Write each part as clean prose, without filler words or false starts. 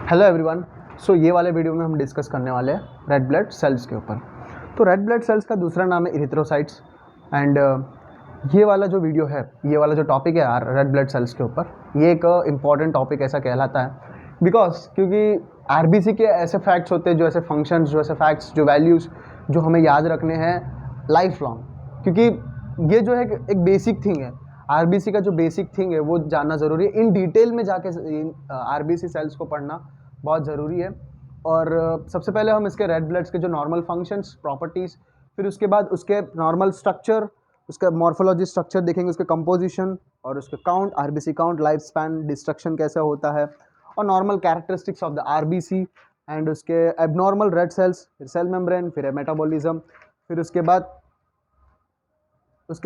Hello everyone. सो ये वाले video में हम डिस्कस करने वाले हैं रेड ब्लड सेल्स के ऊपर। तो रेड ब्लड सेल्स का दूसरा नाम है इरिथ्रोसाइट्स। एंड ये वाला जो वीडियो है, ये वाला जो टॉपिक है यार रेड ब्लड सेल्स के ऊपर, ये एक इम्पॉर्टेंट टॉपिक ऐसा कहलाता है क्योंकि आरबीसी के ऐसे फैक्ट्स होते हैं, जो ऐसे फंक्शंस, जो ऐसे फैक्ट्स, जो वैल्यूज़ जो हमें याद रखने हैं लाइफ लॉन्ग, क्योंकि ये जो है एक बेसिक थिंग है। आरबीसी का जो बेसिक थिंग है वो जानना ज़रूरी है। इन डिटेल में जाके आरबीसी सेल्स को पढ़ना बहुत ज़रूरी है। और सबसे पहले हम इसके रेड ब्लड्स के जो नॉर्मल फंक्शंस, प्रॉपर्टीज़, फिर उसके बाद उसके नॉर्मल स्ट्रक्चर, उसका मॉर्फोलॉजी स्ट्रक्चर देखेंगे, उसके कंपोजिशन और उसके count, RBC count, life span, destruction कैसा होता है, और normal characteristics of the RBC and उसके एबनॉर्मल रेड सेल्स, फिर सेल मेम्ब्रेन, फिर मेटाबॉलिज्म, फिर उसके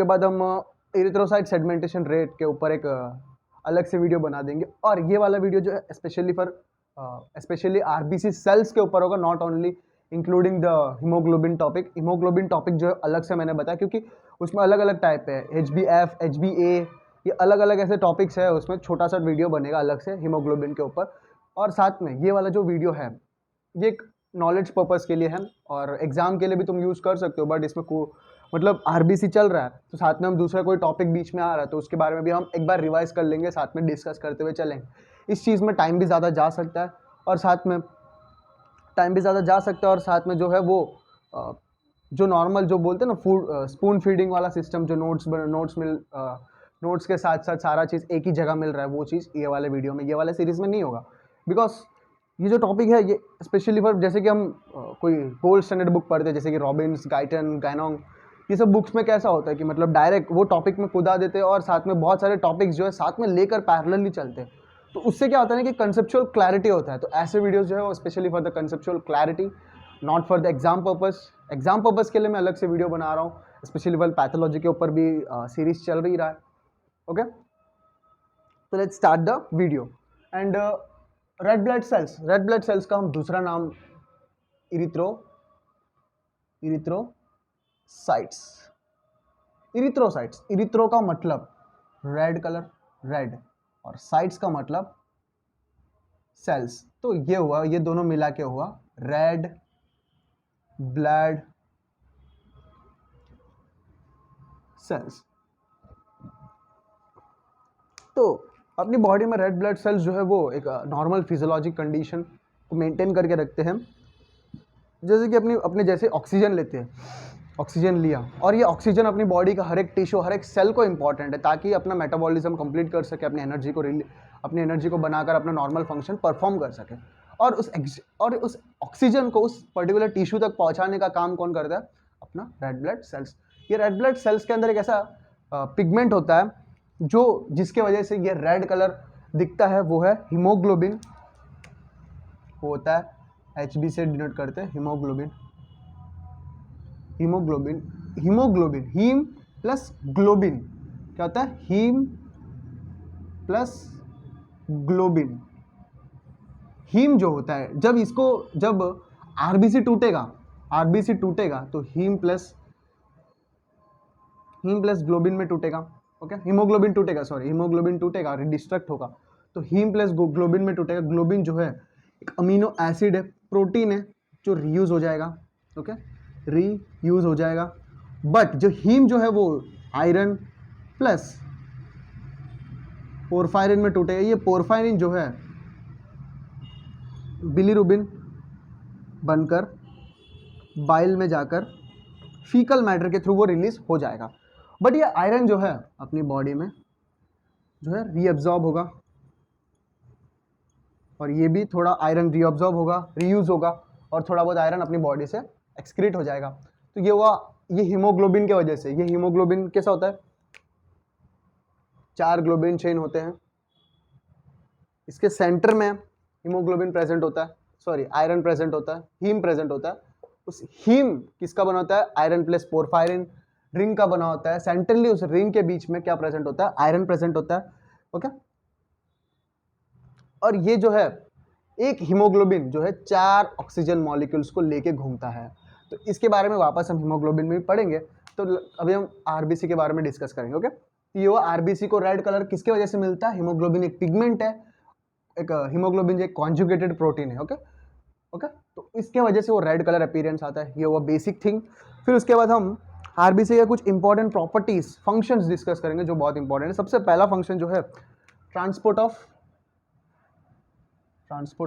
बाद हम इरिथ्रोसाइट सेगमेंटेशन रेट के ऊपर एक अलग से वीडियो बना देंगे। और ये वाला वीडियो जो है स्पेशली आरबीसी सेल्स के ऊपर होगा, not only including the haemoglobin topic. Haemoglobin topic जो है अलग से मैंने बताया, क्योंकि उसमें अलग अलग टाइप है, HbF, HbA, ये अलग अलग ऐसे टॉपिक्स है। उसमें छोटा सा वीडियो बनेगा अलग से हीमोग्लोबिन के ऊपर। और साथ में ये वाला जो वीडियो है ये एक नॉलेज पर्पज़ के लिए है, और एग्जाम के लिए भी तुम यूज़ कर सकते हो। बट इसमें मतलब आरबीसी चल रहा है तो साथ में हम दूसरा कोई टॉपिक बीच में आ रहा है तो उसके बारे में भी हम एक बार रिवाइज कर लेंगे, साथ में डिस्कस करते हुए चलेंगे। इस चीज़ में टाइम भी ज़्यादा जा सकता है, और साथ में जो है वो जो नॉर्मल जो बोलते हैं ना फूड स्पून फीडिंग वाला सिस्टम, जो नोट्स के साथ साथ सारा चीज़ एक ही जगह मिल रहा है, वो चीज़ ये वाले वीडियो में, ये वाले सीरीज़ में नहीं होगा। बिकॉज ये जो टॉपिक है ये स्पेशली फॉर, जैसे कि हम कोई गोल्ड स्टैंडर्ड बुक पढ़ते हैं, जैसे कि रॉबिन्स, गाइटन, गैनोंग, ये सब बुक्स में कैसा होता है कि मतलब डायरेक्ट वो टॉपिक में कूदा देते हैं और साथ में बहुत सारे टॉपिक्स जो है साथ में लेकर पैरेलली चलते हैं। तो उससे क्या होता है ना कि कंसेप्चुअल क्लैरिटी होता है। तो ऐसे वीडियोस जो है वो specially for the conceptual clarity, not for the exam purpose. Exam purpose के लिए मैं अलग से वीडियो बना रहा हूँ, स्पेशली फॉर पैथोलॉजी के ऊपर भी सीरीज चल रही रहा है। ओके, तो let's start the video. And red blood cells का हम दूसरा नाम इरिथ्रोसाइट्स। इरिथ्रो का मतलब रेड कलर, रेड, और साइट्स का मतलब सेल्स। तो ये हुआ, ये दोनों मिला के हुआ रेड ब्लड सेल्स। तो अपनी बॉडी में रेड ब्लड सेल्स जो है वो एक नॉर्मल फिजियोलॉजिक कंडीशन को मेंटेन करके रखते हैं। जैसे कि अपने जैसे ऑक्सीजन लेते हैं, ऑक्सीजन लिया, और ये ऑक्सीजन अपनी बॉडी का हर एक टिश्यू, हर एक सेल को इंपॉर्टेंट है, ताकि अपना मेटाबॉलिज्म कंप्लीट कर सके, अपनी एनर्जी को बनाकर अपना नॉर्मल फंक्शन परफॉर्म कर सके। और उस ऑक्सीजन को उस पर्टिकुलर टिश्यू तक पहुंचाने का काम कौन करता है? अपना रेड ब्लड सेल्स। ये रेड ब्लड सेल्स के अंदर एक ऐसा पिगमेंट होता है जो जिसके वजह से ये रेड कलर दिखता है, वो है हीमोग्लोबिन। वो होता है HB से डिनोट करते हैं हीमोग्लोबिन। हीम प्लस ग्लोबिन क्या होता है? Haem plus globin. हीम जो होता है, जब आरबीसी टूटेगा तो हीम प्लस ग्लोबिन में टूटेगा। ओके, हीमोग्लोबिन टूटेगा और डिस्ट्रक्ट होगा, तो हीम प्लस ग्लोबिन में टूटेगा। ग्लोबिन जो है एक अमीनो एसिड है, प्रोटीन है, जो रीयूज हो जाएगा। ओके, रीयूज हो जाएगा। बट जो हीम जो है वो आयरन प्लस पोरफायरिन में टूटेगा। ये पोरफायरिन जो है बिलीरुबिन बनकर बाइल में जाकर फीकल मैटर के थ्रू वो रिलीज हो जाएगा। बट ये आयरन जो है अपनी बॉडी में जो है रीअब्जॉर्ब होगा, और ये भी थोड़ा आयरन रीअब्जॉर्ब होगा, रीयूज होगा, और थोड़ा बहुत आयरन अपनी बॉडी से एक्सक्रीट हो जाएगा। तो ये हुआ, ये हीमोग्लोबिन के वजह से। ये हीमोग्लोबिन कैसा होता है? 4 ग्लोबिन चेन होते हैं, इसके सेंटर में हीमोग्लोबिन प्रेजेंट होता है, सॉरी आयरन प्रेजेंट होता है, हीम प्रेजेंट होता है। उस हीम किसका बना होता है? आयरन प्लस पोरफायरिन रिंग का बना होता है। सेंट्रली उस रिंग के बीच में क्या प्रेजेंट होता है? आयरन प्रेजेंट होता है। ओके, और ये जो है एक हीमोग्लोबिन जो है 4 ऑक्सीजन मॉलिक्यूल्स को लेके घूमता है। तो इसके बारे में वापस हम हीमोग्लोबिन में भी पढ़ेंगे। तो अभी हम आरबीसी के बारे में डिस्कस करेंगे। ओके, ये वो आरबीसी को रेड कलर किसके वजह से मिलता है? हीमोग्लोबिन एक पिगमेंट है, एक हीमोग्लोबिन एक कॉन्जुगेटेड प्रोटीन है। ओके ओके, तो इसके वजह से वो रेड कलर अपीयरेंस आता है। ये वो बेसिक थिंग। फिर उसके बाद हम आरबीसी के कुछ इंपॉर्टेंट प्रॉपर्टीज, फंक्शंस डिस्कस करेंगे जो बहुत इंपॉर्टेंट है। सबसे पहला फंक्शन जो है transport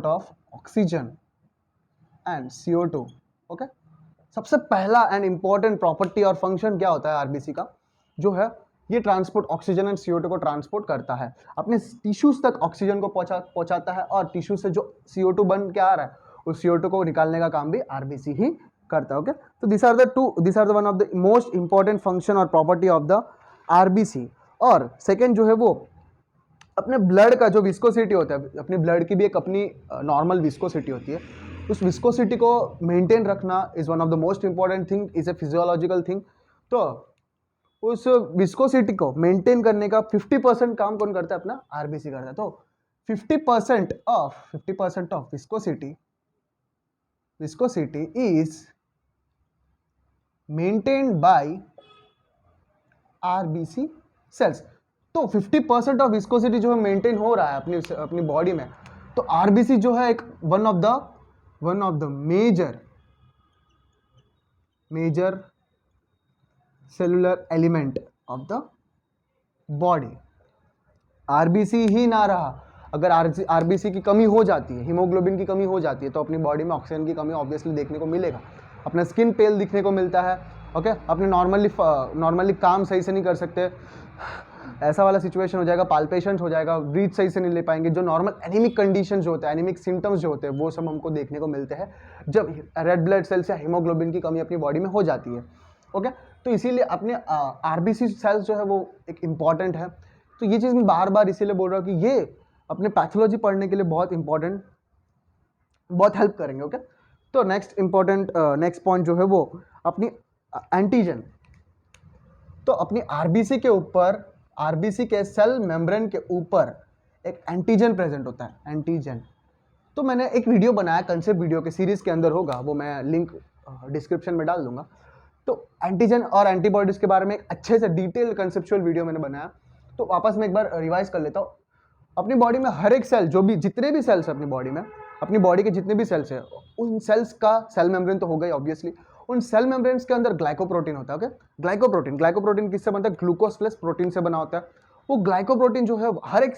of oxygen and CO2। Okay, सबसे पहला एंड इंपॉर्टेंट प्रॉपर्टी और फंक्शन क्या होता है आरबीसी का, जो है ये ट्रांसपोर्ट ऑक्सीजन एंड CO2 को ट्रांसपोर्ट करता है, अपने टिश्यूज तक ऑक्सीजन को पहुंचाता है, और टिश्यू से जो CO2 बन के आ रहा है उस CO2 को निकालने का काम भी आरबीसी ही करता है। ओके, तो this are the one of the most important function और प्रॉपर्टी ऑफ द आरबीसी। और सेकेंड जो है वो अपने ब्लड का जो विस्कोसिटी होता है, अपनी ब्लड की भी एक अपनी नॉर्मल विस्कोसिटी होती है, उस विस्कोसिटी को मेंटेन रखना is one of the most important thing, is a physiological thing. तो उस विस्कोसिटी को मेंटेन करने का 50% काम कौन करता है? अपना आरबीसी करता है। तो 50% of viscosity is maintained by RBC cells. तो 50% ऑफ विस्कोसिटी जो है मेंटेन हो रहा है अपनी बॉडी में, तो आरबीसी जो है एक one of the major cellular element of the body. RBC ही ना रहा, अगर आरबीसी की कमी हो जाती है, हीमोग्लोबिन की कमी हो जाती है, तो अपनी बॉडी में ऑक्सीजन की कमी ऑब्वियसली देखने को मिलेगा, अपना स्किन पेल दिखने को मिलता है। ओके, अपने नॉर्मली काम सही से नहीं कर सकते, ऐसा वाला सिचुएशन हो जाएगा, पाल्पेशंस हो जाएगा, ब्रीथ सही से नहीं ले पाएंगे, जो नॉर्मल एनीमिक कंडीशन जो होते हैं, एनीमिक सिम्टम्स जो होते हैं, वो सब हमको देखने को मिलते हैं जब रेड ब्लड सेल्स या हीमोग्लोबिन की कमी अपनी बॉडी में हो जाती है। ओके, तो इसीलिए अपने आरबीसी सेल्स जो है वो एक इम्पॉर्टेंट है। तो ये चीज़ मैं बार बार इसीलिए बोल रहा हूँ कि ये अपने पैथोलॉजी पढ़ने के लिए बहुत इंपॉर्टेंट, बहुत हेल्प करेंगे। ओके, तो नेक्स्ट पॉइंट जो है वो अपनी एंटीजन। तो अपनी आरबीसी के ऊपर, आरबीसी के सेल मेम्ब्रेन के ऊपर एक एंटीजन प्रेजेंट होता है, एंटीजन। तो मैंने एक वीडियो बनाया, कंसेप्ट वीडियो के सीरीज के अंदर होगा, वो मैं लिंक डिस्क्रिप्शन में डाल दूंगा। तो एंटीजन और एंटीबॉडीज के बारे में एक अच्छे से डिटेल कंसेप्चुअल वीडियो मैंने बनाया। तो वापस मैं एक बार रिवाइज कर लेता हूँ। अपनी बॉडी में हर एक सेल, जो भी जितने भी सेल्स अपनी बॉडी में, अपनी बॉडी के जितने भी सेल्स हैं, उन सेल्स का सेल मेम्ब्रेन तो हो गई ऑब्वियसली, उन सेल मेम्ब्रेन्स के अंदर ग्लाइकोप्रोटीन होता है। ओके, ग्लाइकोप्रोटीन किससे बनता है? ग्लूकोज प्लस प्रोटीन से बना होता है। वो ग्लाइकोप्रोटीन जो है हर एक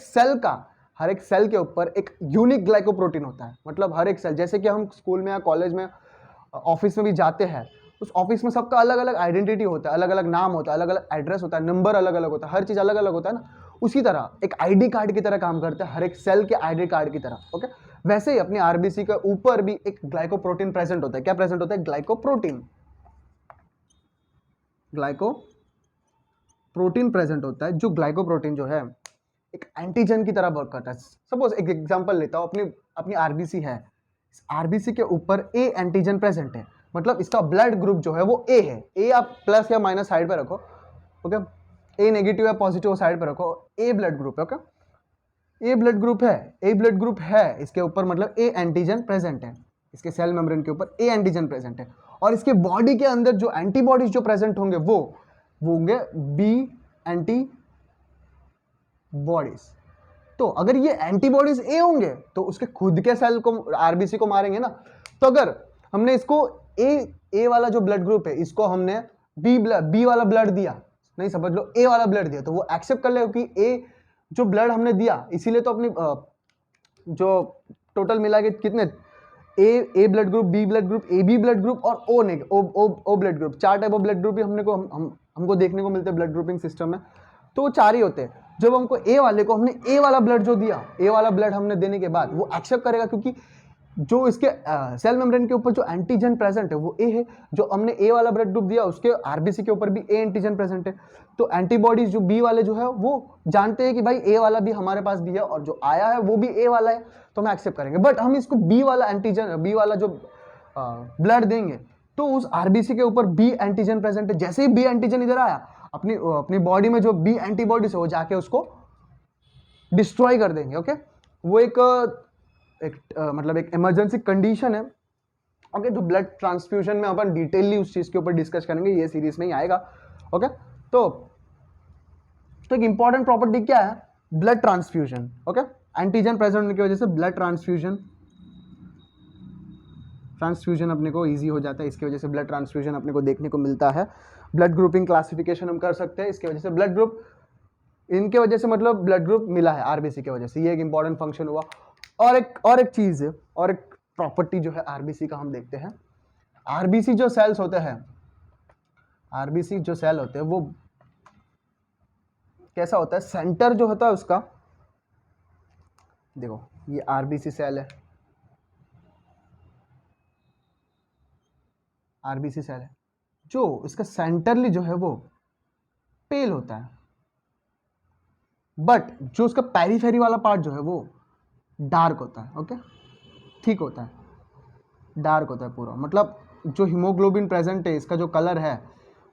सेल के ऊपर एक यूनिक ग्लाइकोप्रोटीन होता है। मतलब हर एक सेल, जैसे कि हम स्कूल में या कॉलेज में, ऑफिस में भी जाते हैं, उस ऑफिस में सबका अलग अलग आइडेंटिटी होता है, अलग अलग नाम होता है, अलग अलग एड्रेस होता है, नंबर अलग अलग होता है, हर चीज़ अलग अलग होता है ना। उसी तरह एक आईडी कार्ड की तरह काम करता है, हर एक सेल के आईडी कार्ड की तरह। ओके, वैसे ही अपनी आरबीसी के ऊपर भी एक ग्लाइकोप्रोटीन प्रेजेंट होता है। क्या प्रेजेंट होता है? ग्लाइकोप्रोटीन प्रेजेंट होता है। जो ग्लाइकोप्रोटीन जो है एक एंटीजन की तरह वर्क करता है। सपोज एक एग्जांपल लेता हूं, अपनी आरबीसी है, आरबीसी के ऊपर ए एंटीजन प्रेजेंट है, मतलब इसका ब्लड ग्रुप जो है वो ए है। ए आप प्लस या माइनस साइड पे रखो। ओके, ए नेगेटिव या पॉजिटिव साइड पे रखो, ए ब्लड ग्रुप है। ओके, ए ब्लड ग्रुप है इसके ऊपर, मतलब ए एंटीजन प्रेजेंट है, इसके सेल मेम्ब्रेन के ऊपर ए एंटीजन प्रेजेंट है। और इसके बॉडी के अंदर जो एंटीबॉडीज जो प्रेजेंट होंगे वो होंगे बी एंटीबॉडीज। तो अगर ये एंटीबॉडीज ए होंगे तो उसके खुद के सेल को, आरबीसी को मारेंगे ना। तो अगर हमने इसको ए वाला जो ब्लड ग्रुप है, इसको हमने बी वाला ब्लड दिया, नहीं समझ लो ए वाला ब्लड दिया, तो वो एक्सेप्ट कर लेगा कि ए जो ब्लड हमने दिया, इसीलिए तो अपनी जो टोटल मिला के कितने, A blood group, B blood group, A B blood group और O blood group, 4 type of blood group भी हमको देखने को मिलते हैं ब्लड ग्रुपिंग सिस्टम में। तो वो 4 ही होते हैं। जब हमको ए वाले को, हमने ए वाला ब्लड जो दिया, ए वाला ब्लड हमने देने के बाद वो एक्सेप्ट करेगा, क्योंकि जो इसके सेल मेम्ब्रेन के ऊपर जो एंटीजन प्रेजेंट है वो ए है। जो हमने ए वाला ब्लड ग्रुप दिया उसके आरबीसी के ऊपर भी ए एंटीजन प्रेजेंट है। तो एंटीबॉडीज जो बी वाले जो है वो जानते हैं कि भाई ए वाला भी हमारे पास भी है और जो आया है वो भी ए वाला है, तो हम एक्सेप्ट करेंगे। बट हम इसको बी वाला एंटीजन, बी वाला जो ब्लड देंगे तो उस आरबीसी के ऊपर बी एंटीजन प्रेजेंट है। जैसे ही बी एंटीजन इधर आया, अपनी बॉडी में जो बी एंटीबॉडीज है वो जाके उसको डिस्ट्रॉय कर देंगे। ओके, वो एक मतलब एक इमरजेंसी कंडीशन है। ओके, जो ब्लड ट्रांसफ्यूजन में अपन डिटेलली उस चीज के ऊपर डिस्कस करेंगे, ये सीरीज में ही आएगा। ओके, तो एक इंपॉर्टेंट प्रॉपर्टी क्या है? Blood transfusion. Okay, antigen present होने की वजह से ब्लड ट्रांसफ्यूजन अपने को ईजी हो जाता है, इसकी वजह से ब्लड ट्रांसफ्यूजन अपने को देखने को मिलता है। ब्लड ग्रुपिंग क्लासिफिकेशन हम कर सकते हैं इसकी वजह से, ब्लड ग्रुप इनके वजह से मतलब ब्लड ग्रुप मिला है आरबीसी की वजह से, ये एक इंपॉर्टेंट फंक्शन हुआ। और एक चीज है, और एक प्रॉपर्टी जो है आरबीसी का हम देखते हैं। आरबीसी जो सेल्स होते हैं, आरबीसी जो सेल होते हैं वो कैसा होता है, सेंटर जो होता है उसका, देखो ये आरबीसी सेल है, आरबीसी सेल है, जो इसका सेंटरली जो है वो पेल होता है, बट जो उसका पेरीफेरी वाला पार्ट जो है वो डार्क होता है। ओके, ठीक होता है, डार्क होता है पूरा, मतलब जो हीमोग्लोबिन प्रेजेंट है इसका जो कलर है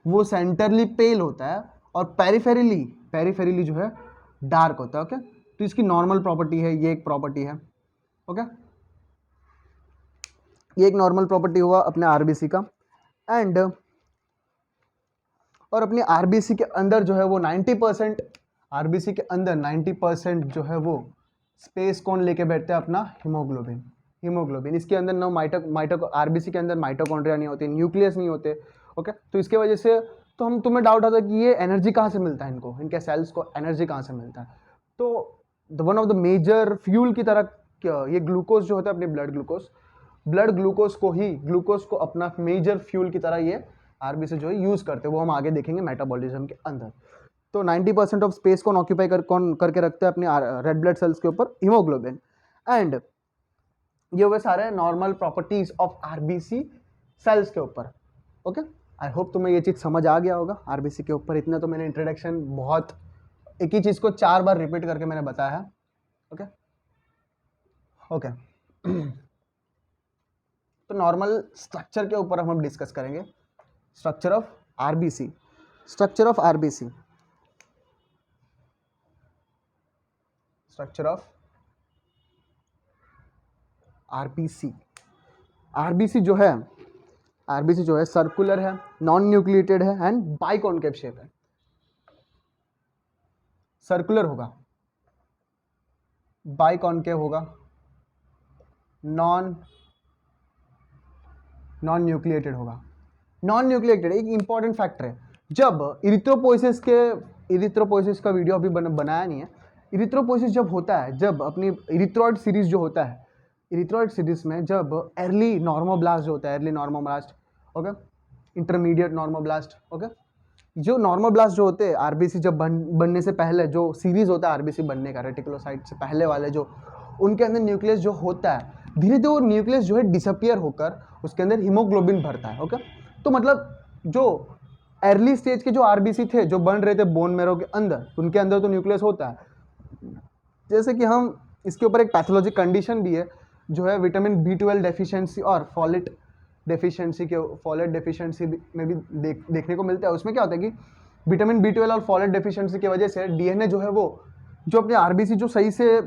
वो सेंटरली पेल होता है और पेरीफेरली जो है डार्क होता है। ओके, तो इसकी नॉर्मल प्रॉपर्टी है, ये एक प्रॉपर्टी है। ओके, ये एक नॉर्मल प्रॉपर्टी हुआ अपने आरबीसी का। एंड और अपने आरबीसी के अंदर जो है वो 90%, आरबीसी के अंदर 90% जो है वो स्पेस कौन लेके बैठते हैं, अपना हीमोग्लोबिन। इसके अंदर ना माइटो आरबीसी के अंदर माइटोकॉन्ड्रिया नहीं होते, न्यूक्लियस नहीं होते। ओके, तो इसके वजह से तो तुम्हें डाउट आता है कि ये एनर्जी कहाँ से मिलता है इनको, इनके सेल्स को एनर्जी कहाँ से मिलता है। तो one of the major fuel की तरह ये ग्लूकोज जो होता है अपने ब्लड ग्लूकोज को अपना मेजर फ्यूल की तरह ये आरबीसी जो है यूज करते हैं, वो हम आगे देखेंगे मेटाबॉलिज्म के अंदर। तो 90% ऑफ स्पेस कौन ऑक्यूपाई करके रखते हैं अपने रेड ब्लड सेल्स के ऊपर, हीमोग्लोबिन। एंड ये हुए सारे normal properties of RBC cells के ऊपर। ओके, आई होप तुम्हें ये चीज समझ आ गया होगा आरबीसी के ऊपर। इतना तो मैंने इंट्रोडक्शन बहुत, एक ही चीज को 4 बार रिपीट करके मैंने बताया है। ओके ओके तो नॉर्मल स्ट्रक्चर के ऊपर हम डिस्कस करेंगे, structure of RBC. Structure of RBC RBC जो है सर्कुलर है, नॉन न्यूक्लिएटेड है एंड बाइकॉन्केव शेप है। सर्कुलर होगा, बाइकॉन्केव होगा, नॉन न्यूक्लिएटेड होगा। नॉन न्यूक्लिएटेड एक इंपॉर्टेंट फैक्टर है। जब इरिथ्रोपोइसिस का वीडियो अभी बनाया नहीं है। इरिथ्रोपोइसिस जब होता है, जब अपनी इरिथ्रॉइड सीरीज जो होता है, इरिथ्रॉइड सीरीज में जब अर्ली नॉर्मोब्लास्ट जो होता है, early normoblast, okay, intermediate normoblast, okay, जो नॉर्मोब्लास्ट जो होते हैं आरबीसी जब बनने से पहले, जो सीरीज होता है आरबीसी बनने का रेटिकुलोसाइट से पहले वाले, जो उनके अंदर न्यूक्लियस जो होता है, धीरे धीरे वो न्यूक्लियस जो है डिसअपियर होकर उसके अंदर हीमोग्लोबिन भरता है। ओके, तो मतलब जो अर्ली स्टेज के जो आरबीसी थे जो बन रहे थे बोन मैरो के अंदर, उनके अंदर तो न्यूक्लियस होता है। जैसे कि हम इसके ऊपर एक पैथोलॉजिक कंडीशन भी है जो है विटामिन B12 डेफिशिएंसी और फॉलेट डेफिशिएंसी में भी देखने को मिलता है। उसमें क्या होता है कि विटामिन B12 और फॉलेट डेफिशिएंसी की वजह से डीएनए जो है वो जो अपने आरबीसी जो सही से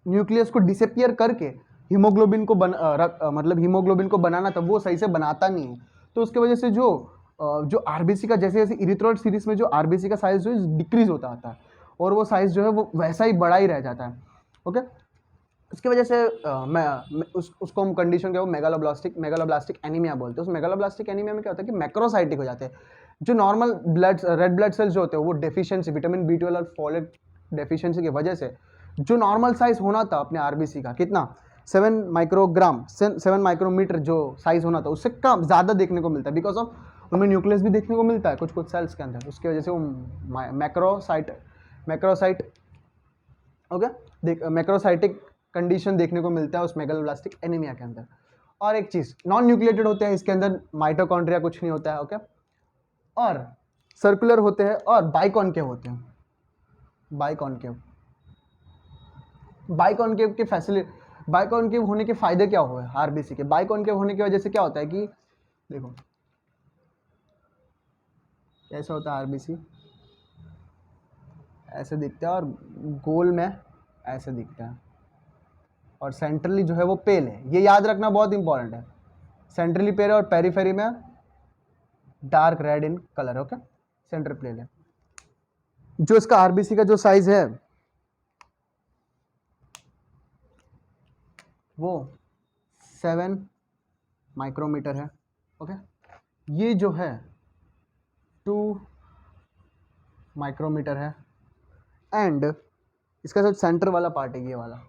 न्यूक्लियस को डिसअपियर करके हीमोग्लोबिन को मतलब हीमोग्लोबिन को बनाना था, वो सही से बनाता नहीं है। तो उसके वजह से जो आरबीसी का जैसे जैसे इरिथ्रॉइड सीरीज में जो आरबीसी का साइज जो है डिक्रीज होता आता है और वो साइज जो है वो वैसा ही बड़ा ही रह जाता है। ओके, इसकी वजह से उसको हम कंडीशन क्या, वो मेगालोब्लास्टिक एनीमिया बोलते हैं। उस मेगालोब्लास्टिक एनीमिया में क्या होता है कि मैक्रोसाइटिक हो जाते हैं। जो नॉर्मल रेड ब्लड सेल्स जो होते हैं वो डेफिशिएंसी विटामिन B12 और फॉलेट डेफिशिएंसी की वजह से जो नॉर्मल साइज होना था अपने आरबीसी का, कितना 7 माइक्रोमीटर जो साइज होना था, उससे कम ज़्यादा देखने को मिलता है। बिकॉज ऑफ उनमें न्यूक्लियस भी देखने को मिलता है कुछ सेल्स के अंदर, उसकी वजह से वो मैक्रोसाइट ओके मैक्रोसाइटिक कंडीशन देखने को मिलता है उस मेगालोब्लास्टिक एनीमिया के अंदर। और एक चीज़, नॉन न्यूक्लिएटेड होते हैं, इसके अंदर माइटोकॉन्ड्रिया कुछ नहीं होता है। ओके, और सर्कुलर होते हैं और बाइकॉन्केव होते हैं। बाइकॉन्केव के बाइकॉन्केव होने के फायदे क्या हुए आरबीसी के? बाइकॉन्केव होने की वजह से क्या होता है कि देखो कैसा होता है आरबीसी, ऐसे दिखता है और गोल में ऐसे दिखता है और सेंट्रली जो है वो पेल है। ये याद रखना बहुत इंपॉर्टेंट है, सेंट्रली पेल है और पेरीफेरी में dark red in colour. Okay, centre pale है। जो इसका आरबीसी का जो साइज है वो 7 माइक्रोमीटर है। ओके, ये जो है 2 माइक्रोमीटर है, एंड इसका जो सेंटर वाला पार्ट है ये वाला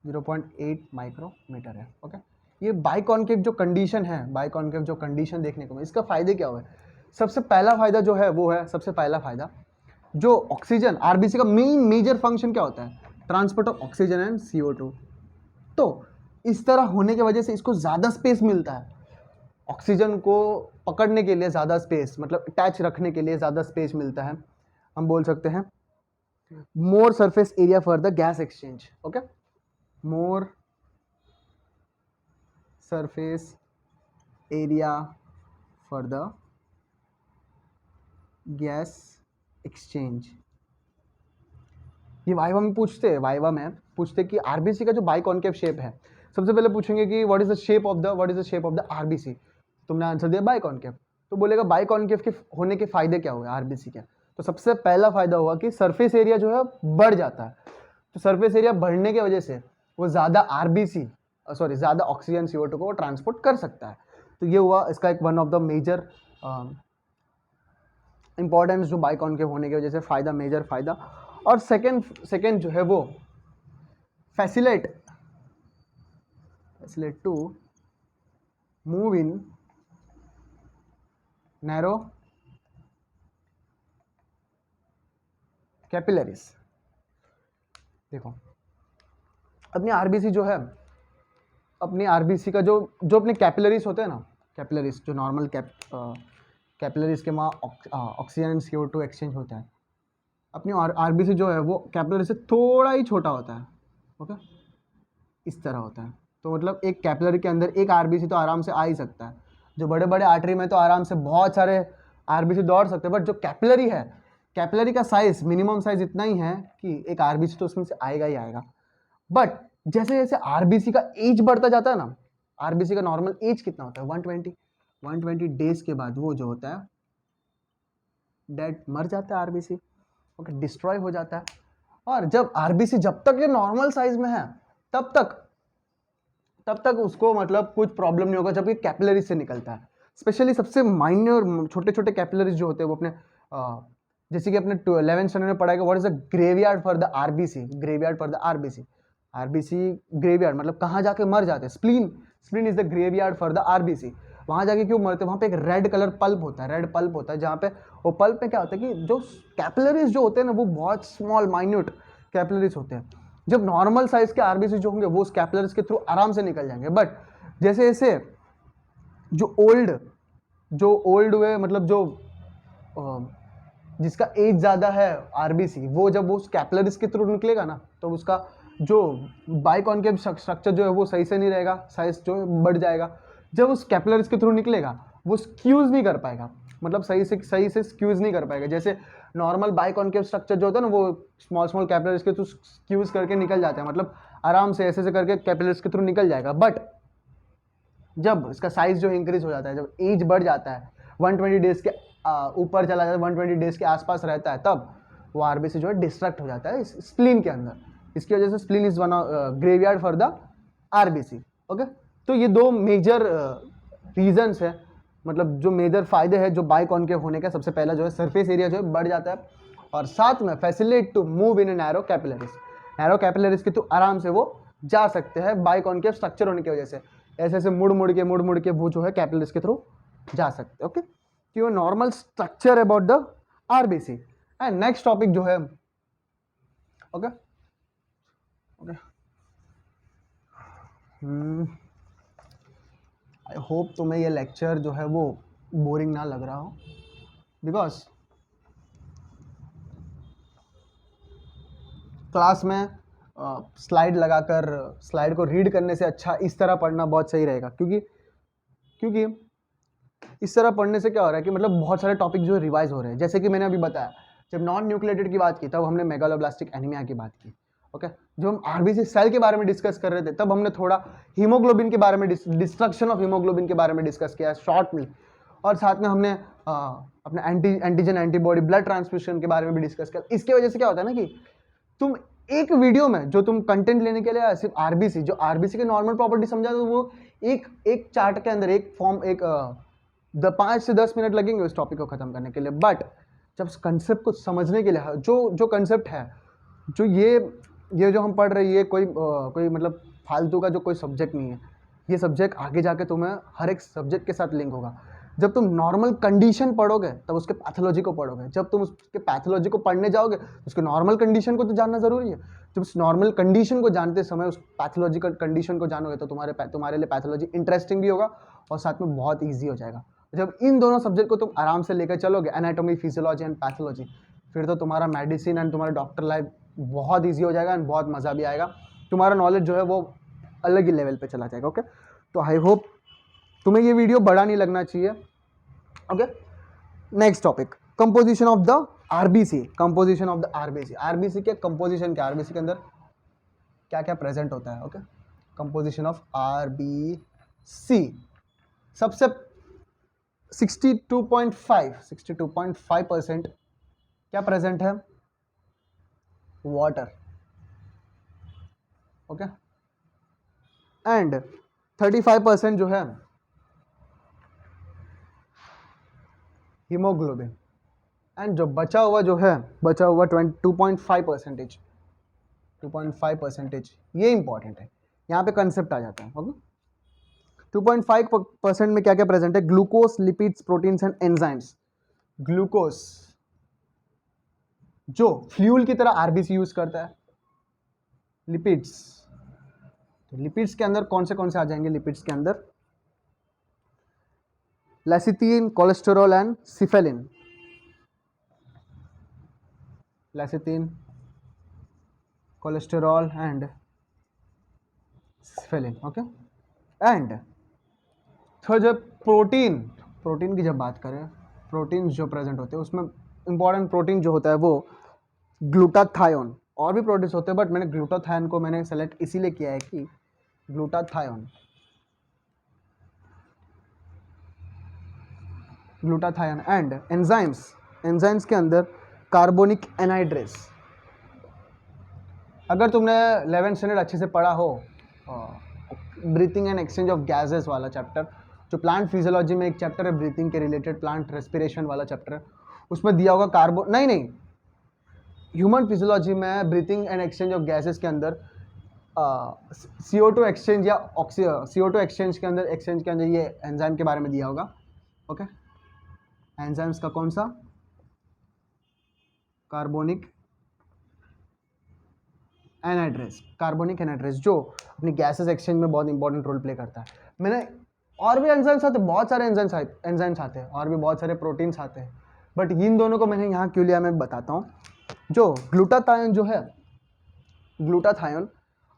0.8 माइक्रोमीटर है। ओके, ये बाइकॉन्केव जो कंडीशन है, बाइकॉन्केव जो कंडीशन देखने को मिले, इसका फ़ायदे क्या हुए? सबसे पहला फ़ायदा जो है वो है, सबसे पहला फ़ायदा जो ऑक्सीजन, आरबीसी का मेन मेजर फंक्शन क्या होता है? Transport of oxygen and CO2। तो इस तरह होने की वजह से इसको ज़्यादा स्पेस मिलता है, ऑक्सीजन को पकड़ने के लिए ज़्यादा स्पेस, मतलब अटैच रखने के लिए ज़्यादा स्पेस मिलता है। हम बोल सकते हैं more surface area for the gas exchange. Okay, more surface area for the gas exchange. ये वाइवा में पूछते हैं, वाइवा में पूछते कि आरबीसी का जो बाइकॉन्केव शेप है, सबसे पहले पूछेंगे कि what is the shape of the RBC. तुमने आंसर दिया बाइकॉन्केव, तो बोलेगा बाइकॉन्केव के होने के फायदे क्या हुए आरबीसी के? तो सबसे पहला फायदा हुआ कि सरफेस एरिया जो है बढ़ जाता है। तो सरफेस एरिया बढ़ने की वजह से वो ज़्यादा आरबीसी ज़्यादा ऑक्सीजन CO2 को ट्रांसपोर्ट कर सकता है। तो ये हुआ इसका एक one of the major importance जो बाइकॉन्केव होने की वजह से फ़ायदा, मेजर फ़ायदा। और सेकेंड जो है वो facilitate to move in narrow capillaries. देखो, अपनी आरबीसी जो है, अपनी आरबीसी का जो अपने कैपिलरीज होते हैं ना, कैपिलरीज जो नॉर्मल कैपिलरीज के वहाँ ऑक्सीजन एंड CO2 एक्सचेंज होता है, अपनी आरबीसी जो है वो कैपिलरी से थोड़ा ही छोटा होता है। ओके, इस तरह होता है। तो मतलब एक कैपिलरी के अंदर एक आरबीसी तो आराम से आ ही सकता है। जो बड़े बड़े आर्टरी में तो आराम से बहुत सारे आरबीसी दौड़ सकते हैं, बट जो कैपिलरी है, कैपिलरी का साइज, मिनिमम साइज इतना ही है कि एक आरबीसी तो उसमें से आएगा ही आएगा। बट जैसे जैसे आरबीसी का एज बढ़ता जाता है ना, आरबीसी का नॉर्मल एज कितना होता है? 120 डेज के बाद वो जो होता है डेड, मर जाता है आरबीसी। ओके, डिस्ट्रॉय हो जाता है। और जब आरबीसी जब तक ये नॉर्मल साइज में है तब तक उसको मतलब कुछ प्रॉब्लम नहीं होगा जब ये कैपिलरीज से निकलता है। स्पेशली सबसे माइनर छोटे छोटे कैपिलरीज जो होते हैं वो अपने जैसे कि अपने 11th स्टैंडर्ड में पढ़ाएगा what is the graveyard for the RBC. Graveyard for the RBC, RBC graveyard मतलब कहाँ जाके मर जाते हैं? Spleen is the graveyard for the RBC. वहाँ जाके क्यों मरते हैं? वहाँ पे एक रेड कलर पल्प होता है, जहाँ पे वो पल्प में क्या होता है कि जो कैपिलरीज जो होते हैं ना वो बहुत स्मॉल माइन्यूट कैपिलरीज होते हैं। जब नॉर्मल साइज के आरबीसी जो होंगे वो उस कैपिलरीज के थ्रू आराम से निकल जाएंगे। बट जैसे जैसे जो ओल्ड हुए, मतलब जो जिसका एज ज़्यादा है आरबीसी, वो जब उस कैपिलरीज के थ्रू निकलेगा ना तो उसका जो बाइकॉन्केव स्ट्रक्चर जो है वो सही से नहीं रहेगा, साइज जो है बढ़ जाएगा। जब उस कैपिलरीज के थ्रू निकलेगा वो स्क्यूज नहीं कर पाएगा, मतलब सही से स्क्यूज नहीं कर पाएगा। जैसे नॉर्मल बाइकॉन्केव स्ट्रक्चर जो होता है ना वो स्मॉल कैपिलरीज के थ्रू स्क्यूज करके निकल जाता है, मतलब आराम से ऐसे करके कैपिलरीज के थ्रू निकल जाएगा। बट जब इसका साइज जो इंक्रीज हो जाता है, जब एज बढ़ जाता है, 120 डेज के ऊपर चला जाता है, 120 डेज के आसपास रहता है, तब वो आरबीसी जो है डिस्ट्रैक्ट हो जाता है स्प्लीन के अंदर। इसकी वजह से spleen is one graveyard for the RBC. Okay, तो ये दो मेजर रीजंस है, मतलब जो मेजर फायदे हैं जो बाइकॉन्केव होने का। सबसे पहला जो है सरफेस एरिया जो है बढ़ जाता है, और साथ में facilitate to move in narrow capillaries के तो आराम से वो जा सकते हैं बाइकॉन्केव स्ट्रक्चर होने की वजह से। ऐसे ऐसे मुड़ मुड़ के वो जो है कैपिलरीज के थ्रू जा सकते हैं। ओके, तो normal structure about the RBC. And next topic जो है, ओके आई होप तुम्हें ये लेक्चर जो है वो बोरिंग ना लग रहा हो, बिकॉज क्लास में स्लाइड लगाकर स्लाइड को रीड करने से अच्छा इस तरह पढ़ना बहुत सही रहेगा। क्योंकि इस तरह पढ़ने से क्या हो रहा है कि मतलब बहुत सारे टॉपिक जो है रिवाइज हो रहे हैं। जैसे कि मैंने अभी बताया, जब नॉन न्यूक्लिएटेड की बात की तब हमने मेगालोब्लास्टिक एनीमिया की बात की। ओके, जब हम आरबीसी सेल के बारे में डिस्कस कर रहे थे तब हमने थोड़ा हीमोग्लोबिन के बारे में, डिस्ट्रक्शन ऑफ हीमोग्लोबिन के बारे में डिस्कस किया शॉर्ट में, और साथ में हमने अपने एंटीजन एंटीबॉडी ब्लड ट्रांसफ्यूजन के बारे में भी डिस्कस किया। इसकी वजह से क्या होता है ना कि तुम एक वीडियो में जो तुम कंटेंट लेने के लिए आए, सिर्फ आरबीसी, जो आरबीसी के नॉर्मल प्रॉपर्टी समझा, तो वो एक चार्ट के अंदर एक फॉर्म, 5 से 10 मिनट लगेंगे उस टॉपिक को खत्म करने के लिए। बट जब कंसेप्ट को समझने के लिए जो कंसेप्ट है, जो ये जो हम पढ़ रहे हैं, ये कोई मतलब फालतू का जो कोई सब्जेक्ट नहीं है। ये सब्जेक्ट आगे जाके तुम्हें हर एक सब्जेक्ट के साथ लिंक होगा। जब तुम नॉर्मल कंडीशन पढ़ोगे तब उसके पैथोलॉजी को पढ़ोगे। जब तुम उसके पैथोलॉजी को पढ़ने जाओगे तो उसके नॉर्मल कंडीशन को तो जानना जरूरी है। जब उस नॉर्मल कंडीशन को जानते समय उस पैथोलॉजिकल कंडीशन को जानोगे तो तुम्हारे लिए पैथोलॉजी इंटरेस्टिंग भी होगा और साथ में बहुत ईजी हो जाएगा। जब इन दोनों सब्जेक्ट को तुम आराम से लेकर चलोगे, एनाटॉमी, फिजियोलॉजी एंड पैथोलॉजी, फिर तो तुम्हारा मेडिसिन एंड तुम्हारा डॉक्टर लाइफ बहुत ईजी हो जाएगा एंड बहुत मज़ा भी आएगा। तुम्हारा नॉलेज जो है वो अलग ही लेवल पे चला जाएगा। ओके, तो आई होप तुम्हें ये वीडियो बड़ा नहीं लगना चाहिए। Okay, next topic, composition of the RBC. Composition of the RBC. RBC के कंपोजिशन क्या, आरबीसी के अंदर क्या क्या प्रेजेंट होता है। Okay, composition of RBC. सबसे 62.5% क्या प्रेजेंट है, वाटर। ओके, एंड 35% जो है हीमोग्लोबिन, एंड जो बचा हुआ 2.5%, ये इंपॉर्टेंट है, यहाँ पे कंसेप्ट आ जाता है। ओके, 2.5% में क्या क्या प्रेजेंट है, glucose, lipids, proteins and enzymes. Glucose जो फ्यूल की तरह आरबीसी यूज करता है। लिपिड्स, तो लिपिड्स के अंदर कौन से आ जाएंगे, लिपिड्स के अंदर lecithin, cholesterol and cephaeline. Lecithin, cholesterol and cephaeline. Okay, and तो जब प्रोटीन की जब बात करें, प्रोटीन जो प्रेजेंट होते हैं उसमें इंपॉर्टेंट प्रोटीन जो होता है वो ग्लूटाथायोन। और भी प्रोटीन्स होते हैं बट मैंने ग्लूटाथायोन को मैंने सेलेक्ट इसीलिए किया है कि ग्लूटाथायोन एंड एंजाइम्स के अंदर कार्बोनिक एनहाइड्रेस। अगर तुमने 11th स्टैंडर्ड अच्छे से पढ़ा हो, breathing and exchange of gases वाला चैप्टर, जो प्लांट फिजियोलॉजी में एक चैप्टर है ब्रीथिंग के रिलेटेड, प्लांट रेस्पिरेशन वाला चैप्टर है, उसमें दिया होगा नहीं, ह्यूमन फिजियोलॉजी में breathing and exchange of gases के अंदर CO2 एक्सचेंज या CO2 एक्सचेंज के अंदर ये एंजाइम के बारे में दिया होगा। ओके, एंजाइम्स का कौन सा, कार्बोनिक एनहाइड्रेस, जो अपनी गैसेस एक्सचेंज में बहुत इंपॉर्टेंट रोल प्ले करता है। मैंने और भी एंजाइम्स आते हैं, बहुत सारे एंजाइम्स आते हैं और भी बहुत सारे प्रोटीन्स आते हैं, बट इन दोनों को मैंने यहाँ क्यों लिया मैं बताता हूँ। जो ग्लूटाथायोन जो है, ग्लूटाथायोन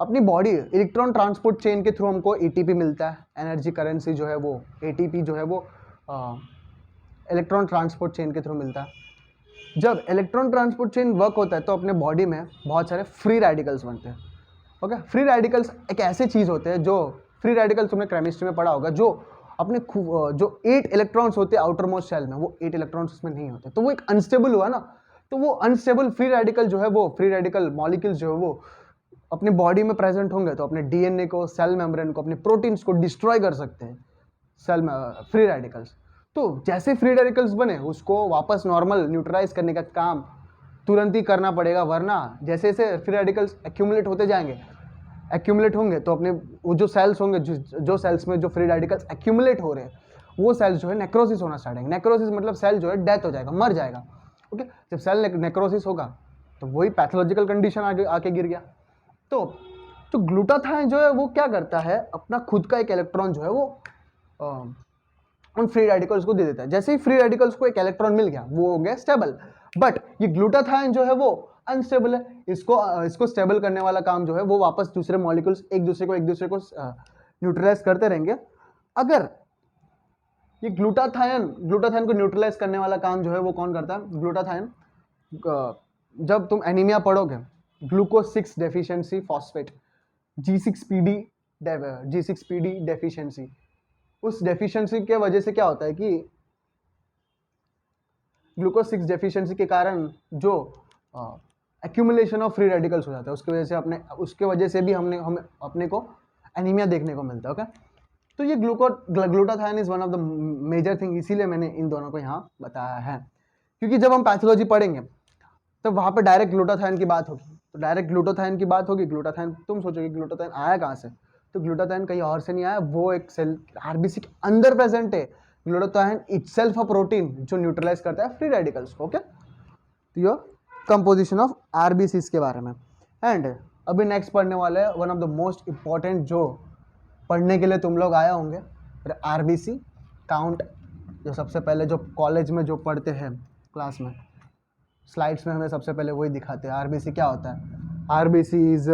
अपनी बॉडी इलेक्ट्रॉन ट्रांसपोर्ट चेन के थ्रू हमको ATP मिलता है। एनर्जी करेंसी जो है वो ATP जो है वो इलेक्ट्रॉन ट्रांसपोर्ट चेन के थ्रू मिलता है। जब इलेक्ट्रॉन ट्रांसपोर्ट चेन वर्क होता है तो अपने बॉडी में बहुत सारे फ्री रेडिकल्स बनते हैं। ओके, फ्री रेडिकल्स एक ऐसे चीज़ होते हैं, जो फ्री रेडिकल्स तुमने केमिस्ट्री में पढ़ा होगा, जो अपने जो 8 इलेक्ट्रॉन्स होते हैं आउटर मोस्ट शेल में, वो 8 इलेक्ट्रॉन्स उसमें नहीं होते, तो वो एक अनस्टेबल हुआ ना। तो वो अनस्टेबल फ्री रेडिकल जो है वो, फ्री रेडिकल मॉलिक्यूल्स जो है वो अपनी बॉडी में प्रेजेंट होंगे तो अपने DNA को, सेल मेम्ब्रेन को, अपने प्रोटीन्स को डिस्ट्रॉय कर सकते हैं सेल में फ्री रेडिकल्स। तो जैसे फ्री रेडिकल्स बने उसको वापस नॉर्मल न्यूट्रलाइज करने का काम तुरंत ही करना पड़ेगा, वरना जैसे जैसे फ्री रेडिकल्स एक्यूमुलेट होंगे तो अपने वो जो सेल्स होंगे, जो सेल्स में जो फ्री रेडिकल्स एक्यूमुलेट हो रहे हैं वो सेल्स जो है नेक्रोसिस होना स्टार्ट होंगे। नेक्रोसिस मतलब सेल जो है डेथ हो जाएगा, मर जाएगा। ओके, जब सेल नेक्रोसिस होगा तो वही पैथोलॉजिकल कंडीशन आके गिर गया। तो जो ग्लूटाथायोन जो है वो क्या करता है, अपना खुद का एक इलेक्ट्रॉन जो है वो उन फ्री रेडिकल्स को दे देता है। जैसे ही फ्री रेडिकल्स को एक इलेक्ट्रॉन मिल गया वो हो गया स्टेबल। बट ये ग्लूटाथायोन जो है वो अनस्टेबल है। इसको स्टेबल करने वाला काम जो है वो वापस दूसरे मॉलिक्यूल्स एक दूसरे को न्यूट्रलाइज करते रहेंगे। अगर ये ग्लूटाथायोन को न्यूट्रलाइज करने वाला काम जो है वो कौन करता है, ग्लूटाथायोन। जब तुम एनीमिया पढ़ोगे, glucose 6 deficiency phosphate, G6PD deficiency, उस डेफिशिएंसी के वजह से क्या होता है कि ग्लूकोज 6 डेफिशिएंसी के कारण जो एक्यूमुलेशन ऑफ फ्री रेडिकल्स हो जाता है, उसके वजह से भी हम अपने को एनीमिया देखने को मिलता है। ओके, तो ये glutathione is one of the major thing, इसीलिए मैंने इन दोनों को यहाँ बताया है, क्योंकि जब हम पैथोलॉजी पढ़ेंगे तो वहाँ पे डायरेक्ट ग्लूटाथायन की बात होगी। तो डायरेक्ट ग्लूटाथायन की बात होगी, ग्लूटाथायन तुम सोचोगे ग्लूटाथायन आया कहाँ से, तो ग्लूटाथायन कहीं और से नहीं आया, वो एक सेल आरबीसी के अंदर प्रेजेंट है। ग्लूटाथायन इटसेल्फ अ प्रोटीन जो न्यूट्रलाइज करता है फ्री रेडिकल्स को। ओके, तो ये कंपोजिशन ऑफ आरबीसीज के बारे में। एंड अभी नेक्स्ट पढ़ने वाले हैं one of the most important, जो पढ़ने के लिए तुम लोग आए होंगे, आरबीसी काउंट, जो सबसे पहले जो कॉलेज में जो पढ़ते हैं क्लास में, स्लाइड्स में हमें सबसे पहले वही दिखाते हैं। आरबीसी क्या होता है? आरबीसी इज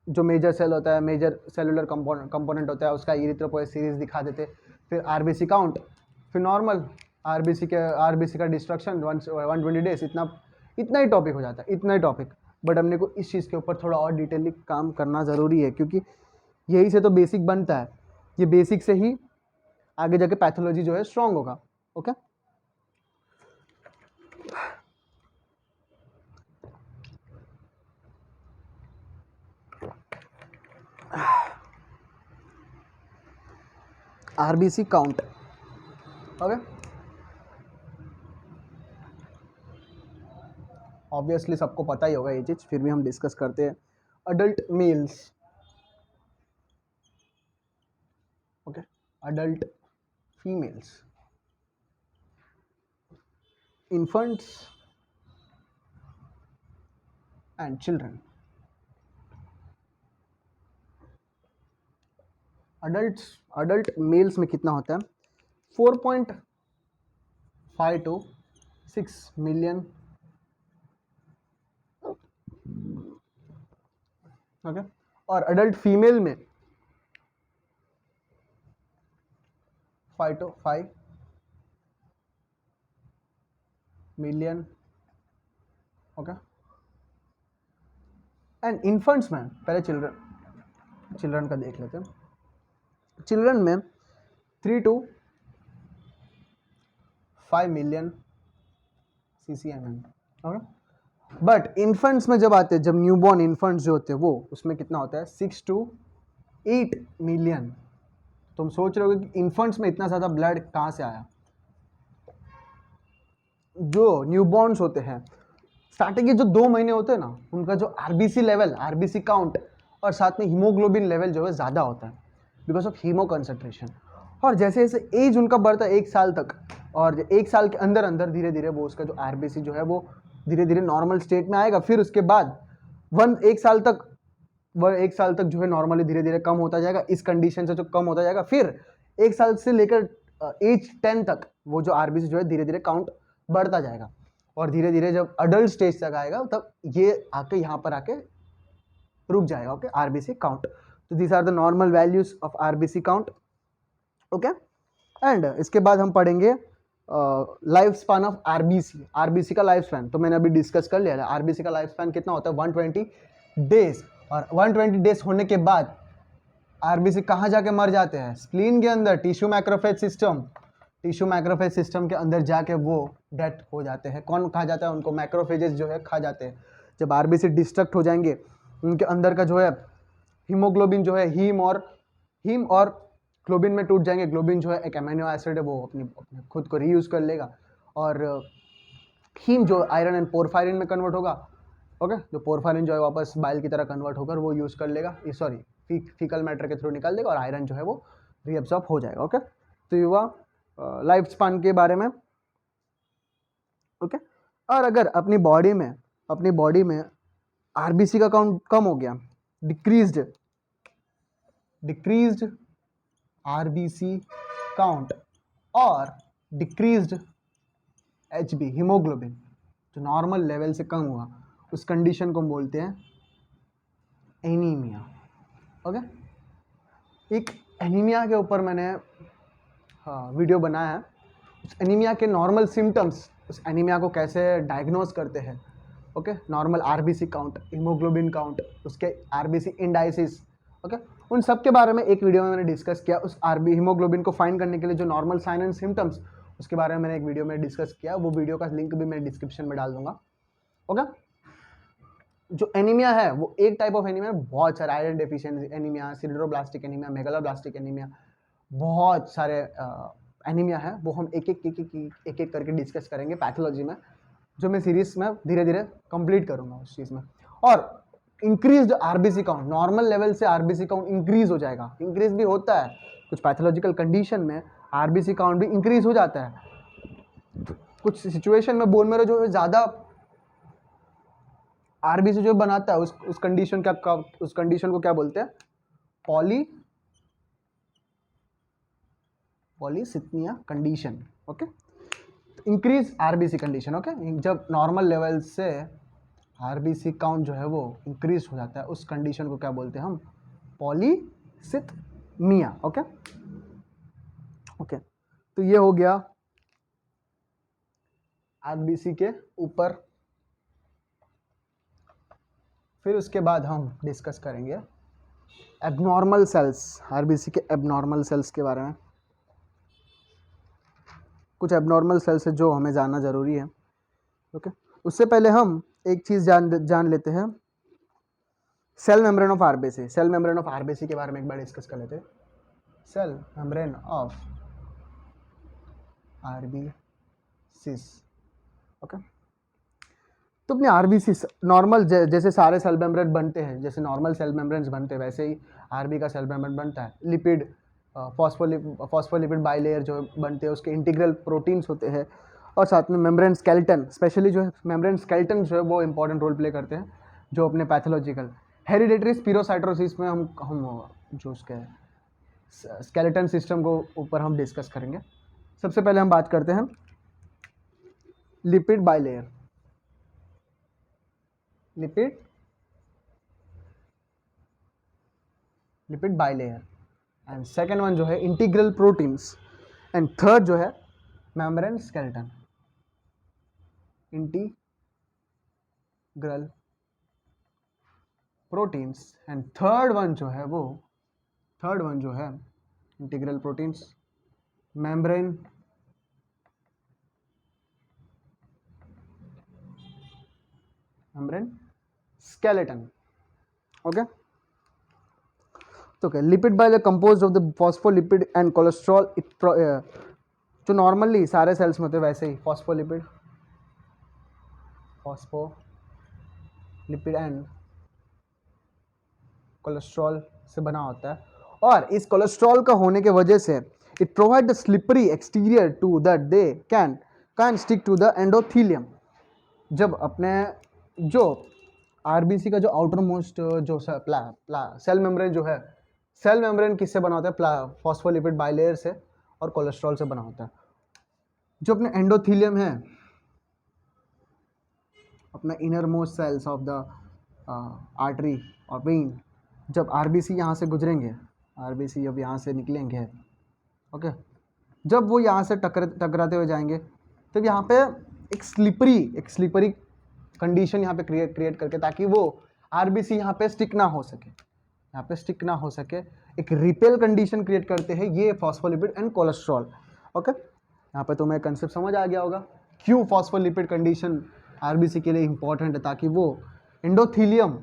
जो मेजर सेल होता है, मेजर सेलुलर कंपोनेंट होता है, उसका इरिथ्रोपोएस सीरीज दिखा देते। फिर आरबीसी काउंट, फिर नॉर्मल आरबीसी का डिस्ट्रक्शन 120 डेज, इतना ही टॉपिक हो जाता है, इतना ही टॉपिक। बट हमने को इस चीज़ के ऊपर थोड़ा और डिटेली काम करना ज़रूरी है, क्योंकि यही से तो बेसिक बनता है। ये बेसिक से ही आगे जाके पैथोलॉजी जो है स्ट्रांग होगा। Okay, RBC count. Okay, obviously सबको पता ही होगा ये चीज़, फिर भी हम डिस्कस करते हैं। Adult males, okay, adult females, infants and children. Adult males में कितना होता है? 4.5 to 6 मिलियन। ओके, और अडल्ट फीमेल में 5 to 5 million. Okay, and infants में पहले चिल्ड्रन का देख लेते हैं। चिल्ड्रन में 3 to 5 million CCMM। Okay, but infants में जब आते हैं, जब न्यूबॉर्न इन्फेंट्स जो होते हैं वो, उसमें कितना होता है? 6 to 8 मिलियन। तुम सोच रहे हो कि इन्फेंट्स में इतना ज़्यादा ब्लड कहाँ से आया? जो न्यूबॉर्न्स होते हैं, स्टार्टिंग के जो 2 महीने होते हैं ना, उनका जो आरबीसी लेवल, आरबीसी काउंट और साथ में हीमोग्लोबिन लेवल जो है ज़्यादा होता है बिकॉज ऑफ हीमो कंसंट्रेशन। और जैसे जैसे एज उनका बढ़ता है 1 साल तक, और 1 साल के अंदर अंदर धीरे धीरे वो उसका जो आरबीसी जो है वो धीरे धीरे नॉर्मल स्टेट में आएगा। फिर उसके बाद 1 साल तक जो है नॉर्मली धीरे धीरे कम होता जाएगा, इस कंडीशन से जो कम होता जाएगा। फिर 1 साल से लेकर एज 10 तक वो जो आरबीसी जो है धीरे धीरे काउंट बढ़ता जाएगा, और धीरे धीरे जब अडल्ट स्टेज तक आएगा तब ये आके यहाँ पर आके रुक जाएगा। Okay, RBC count. तो these are the normal values of RBC count. Okay, and इसके बाद हम पढ़ेंगे life span of RBC. RBC का लाइफ स्पैन तो मैंने अभी डिस्कस कर लिया है। आरबीसी का लाइफ स्पैन कितना होता है? 120 डेज। और 120 डेज होने के बाद आरबीसी कहाँ जाके मर जाते हैं? स्प्लीन के अंदर, टिश्यू मैक्रोफेज सिस्टम के अंदर जाके वो डेथ हो जाते हैं। कौन खा जाता है उनको? मैक्रोफेजेस जो है खा जाते हैं। जब आरबीसी डिस्ट्रक्ट हो जाएंगे, उनके अंदर का जो है हीमोग्लोबिन जो है, हीम और ग्लोबिन में टूट जाएंगे। ग्लोबिन जो है एक अमीनो एसिड है, वो अपने खुद को रीयूज कर लेगा, और हीम जो आयरन एंड पोरफायरिन में कन्वर्ट होगा। ओके, जो पोरफायरिन जो है वापस बाइल की तरह कन्वर्ट होकर वो यूज़ कर लेगा, फीकल मैटर के थ्रू निकाल देगा, और आयरन जो है वो रीअब्सॉर्ब हो जाएगा। ओके, तो ये हुआ लाइफ स्पान के बारे में। ओके, और अगर अपनी बॉडी में आरबीसी का काउंट कम हो गया, डिक्रीज्ड आरबीसी काउंट और डिक्रीज्ड एचबी, हीमोग्लोबिन जो नॉर्मल लेवल से कम हुआ, उस कंडीशन को हम बोलते हैं एनीमिया। ओके, एक एनीमिया के ऊपर मैंने वीडियो बनाया है। उस एनीमिया के नॉर्मल सिम्टम्स, उस एनीमिया को कैसे डायग्नोज करते हैं। Okay, normal RBC count, haemoglobin count, उसके आरबीसी इंडाइसिस। ओके, उन सब के बारे में एक वीडियो में मैंने डिस्कस किया। उस हीमोग्लोबिन को फाइंड करने के लिए जो नॉर्मल साइन एंड सिम्टम्स, उसके बारे में मैंने एक वीडियो में डिस्कस किया। वो वीडियो का लिंक भी मैं डिस्क्रिप्शन में डाल दूंगा। ओके, जो एनीमिया है वो एक टाइप ऑफ एनीमिया है, बहुत सारे iron deficiency anaemia, sideroblastic anaemia, megaloblastic anaemia, बहुत सारे एनीमिया है, वो हम एक एक करके डिस्कस करेंगे पैथोलॉजी में, जो मैं सीरीज में धीरे धीरे कंप्लीट करूंगा उस चीज़ में। और increase RBC count, normal level से आरबीसी काउंट इंक्रीज हो जाएगा, इंक्रीज भी होता है कुछ पैथोलॉजिकल कंडीशन में, आरबीसी काउंट भी इंक्रीज हो जाता है। कुछ सिचुएशन में बोन मैरो जो है ज़्यादा आरबीसी जो बनाता है उस कंडीशन का उस कंडीशन को क्या बोलते हैं, polycythemia condition. Okay, increase RBC condition. Okay, जब नॉर्मल लेवल से आरबीसी काउंट जो है वो इंक्रीज हो जाता है, उस कंडीशन को क्या बोलते हैं हम, पॉलीसिथमिया। ओके ओके, तो ये हो गया आरबीसी के ऊपर। फिर उसके बाद हम डिस्कस करेंगे एबनॉर्मल सेल्स, आरबीसी के एबनॉर्मल सेल्स के बारे में। कुछ एबनॉर्मल सेल्स है जो हमें जानना ज़रूरी है। ओके, उससे पहले हम एक चीज़ जान लेते हैं, cell membrane of RBC. Cell membrane of RBC के बारे में एक बार डिस्कस कर लेते हैं। Cell membrane of RBCs. Okay, तो अपने आरबीसी नॉर्मल जैसे सारे सेल मेम्ब्रेन बनते हैं, जैसे नॉर्मल सेल मेम्ब्रेन्स बनते हैं, वैसे ही आरबी का सेल मेम्ब्रेन बनता है। लिपिड फॉस्फोलिपिड बाइलेयर जो बनते हैं, उसके इंटीग्रल प्रोटीन्स होते हैं, और साथ में मेम्ब्रेन स्केलेटन, स्पेशली जो है मेम्ब्रेन स्केलेटन जो है वो इंपॉर्टेंट रोल प्ले करते हैं, जो अपने पैथोलॉजिकल हेरिडेटरी स्पीरोसाइटोसिस में हम जो उसके स्केलेटन सिस्टम को ऊपर हम डिस्कस करेंगे। सबसे पहले हम बात करते हैं lipid bilayer. Lipid bilayer, and second one जो है इंटीग्रल प्रोटीन्स, एंड थर्ड जो है membrane skeleton, integral proteins, and third one जो है integral proteins, membrane skeleton. Okay, तो क्या lipid bilayer composed of the phospholipid and cholesterol. जो normally सारे सेल्स में होते हैं वैसे ही फॉस्फोलिपिड एंड कोलेस्ट्रॉल से बना होता है, और इस कोलेस्ट्रॉल का होने के वजह से it provide the slippery exterior to that they can stick to the endothelium. जब अपने जो आरबीसी का जो आउटर मोस्ट जो सेल मेम्ब्रेन जो है, सेल मेम्ब्रेन किससे बना होता है, फॉस्फोलिपिड बाइलेयर से और कोलेस्ट्रॉल से बना होता है। जो अपने एंडोथीलियम है, अपना inner most cells of the artery और वेन, जब आरबीसी यहाँ से गुजरेंगे, आरबीसी जब यहाँ से निकलेंगे, ओके, जब वो यहाँ से टकराते हुए जाएंगे, तब यहाँ पे एक स्लिपरी कंडीशन यहाँ पे क्रिएट करके, ताकि वो आरबीसी यहाँ पे स्टिक ना हो सके, एक रिपेल कंडीशन क्रिएट करते हैं ये फॉस्फोलिपिड एंड कोलेस्ट्रॉल। ओके, यहाँ पे तुम्हें कंसेप्ट समझ आ गया होगा क्यों फॉस्फोलिपिड कंडीशन आरबीसी के लिए इंपॉर्टेंट है, ताकि वो एंडोथीलियम,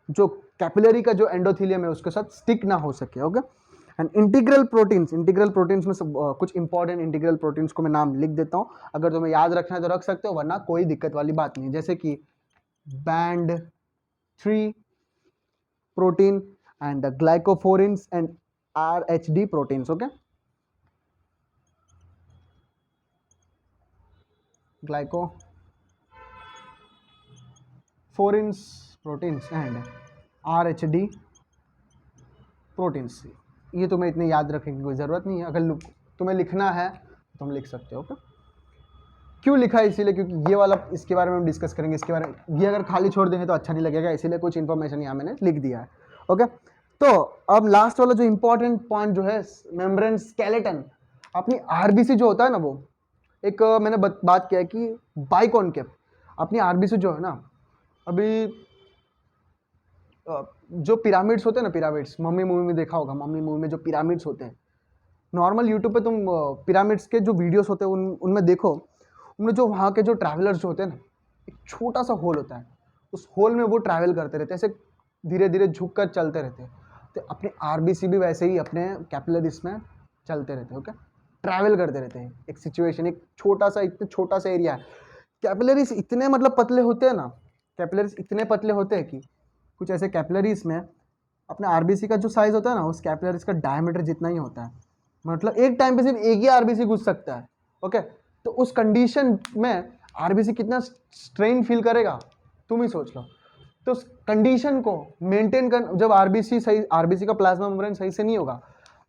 जो कैपिलरी का जो एंडोथीलियम है उसके साथ स्टिक ना हो सके। ओके, एंड इंटीग्रल प्रोटीन्स में कुछ इंपॉर्टेंट इंटीग्रल प्रोटीन्स को मैं नाम लिख देता हूँ, अगर तुम्हें याद रखना है तो रख सकते हो, वरना कोई दिक्कत वाली बात नहीं। जैसे कि band 3 protein and glycophorins and RHD proteins. Okay, glycophorins proteins and RHD proteins, ये तुम्हें इतने याद रखने की कोई ज़रूरत नहीं है। अगर तुम्हें लिखना है तो तुम लिख सकते हो। ओके, क्यों लिखा है, इसीलिए क्योंकि ये वाला इसके बारे में हम डिस्कस करेंगे, इसके बारे में ये अगर खाली छोड़ देंगे तो अच्छा नहीं लगेगा, इसीलिए कुछ इन्फॉर्मेशन यहाँ मैंने लिख दिया है। ओके, तो अब लास्ट वाला जो इंपॉर्टेंट पॉइंट जो है मेम्ब्रेन स्केलेटन। अपनी आरबीसी जो होता है ना, वो एक मैंने बात किया है कि बाइकॉनकेव अपनी आरबीसी जो है ना, अभी जो पिरामिड्स होते हैं ना, पिरामिड्स मम्मी मूवी में देखा होगा, मम्मी मूवी में जो पिरामिड्स होते हैं, नॉर्मल यूट्यूब पे तुम पिरामिड्स के जो वीडियोस होते हैं उनमें देखो, उनमें जो वहाँ के जो ट्रैवलर्स जो होते हैं ना, एक छोटा सा होल होता है, उस होल में वो ट्रैवल करते रहते हैं, ऐसे धीरे धीरे झुक कर चलते रहते हैं। तो अपने आरबीसी भी वैसे ही अपने कैपिलरीज में चलते रहते हैं, ओके, ट्रैवल करते रहते हैं। एक सिचुएशन, एक छोटा सा, इतना छोटा सा एरिया है, कैपिलरीज इतने मतलब पतले होते हैं ना, कैपिलरीज इतने पतले होते हैं कि कुछ ऐसे कैपिलरीज में अपने आरबीसी का जो साइज होता है ना, उस कैपिलरीज का डायमीटर जितना ही होता है। मतलब एक टाइम पे सिर्फ एक ही आरबीसी घुस सकता है, ओके। तो उस कंडीशन में आरबीसी कितना स्ट्रेन फील करेगा, तुम ही सोच लो। तो उस कंडीशन को मेंटेन कर, जब आरबीसी सही, आरबीसी का प्लाज्मा मेम्ब्रेन सही से नहीं होगा,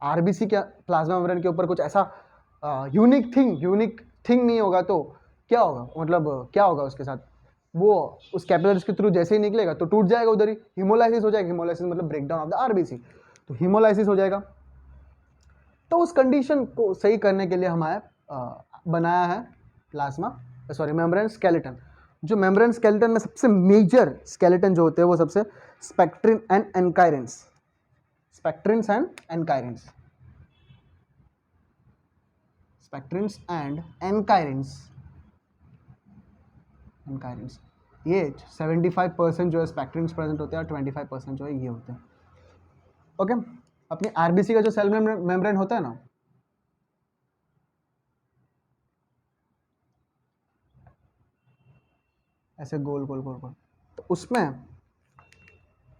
आरबीसी के प्लाज्मा मेम्ब्रेन के ऊपर कुछ ऐसा यूनिक थिंग नहीं होगा, तो क्या होगा, मतलब क्या होगा उसके साथ, वो उस कैपिलरीज के थ्रू जैसे ही निकलेगा तो टूट जाएगा, उधर ही हीमोलाइसिस हो जाएगा। हीमोलाइसिस मतलब ब्रेकडाउन ऑफ द आरबीसी, तो हीमोलाइसिस हो जाएगा। तो उस कंडीशन को सही करने के लिए हमारे बनाया है मेम्ब्रेन स्केलेटन। जो मेम्ब्रेन स्केलेटन में सबसे मेजर स्केलेटन जो होते हैं वो सबसे स्पेक्ट्रिन एंड एनकाइरेंस, स्पेक्ट्रिन्स एंड एनकाइरेंस, स्पेक्ट्रिन्स एंड एनकाइरेंस, एनकाइरेंस। ये 75% जो है स्पेक्ट्रिन्स प्रेजेंट होते हैं और 25% जो है ये होते हैं, ओके। अपनी आरबीसी का जो सेल मेम्ब्रेन होता है ना, ऐसे गोल गोल गोल गोल, तो उसमें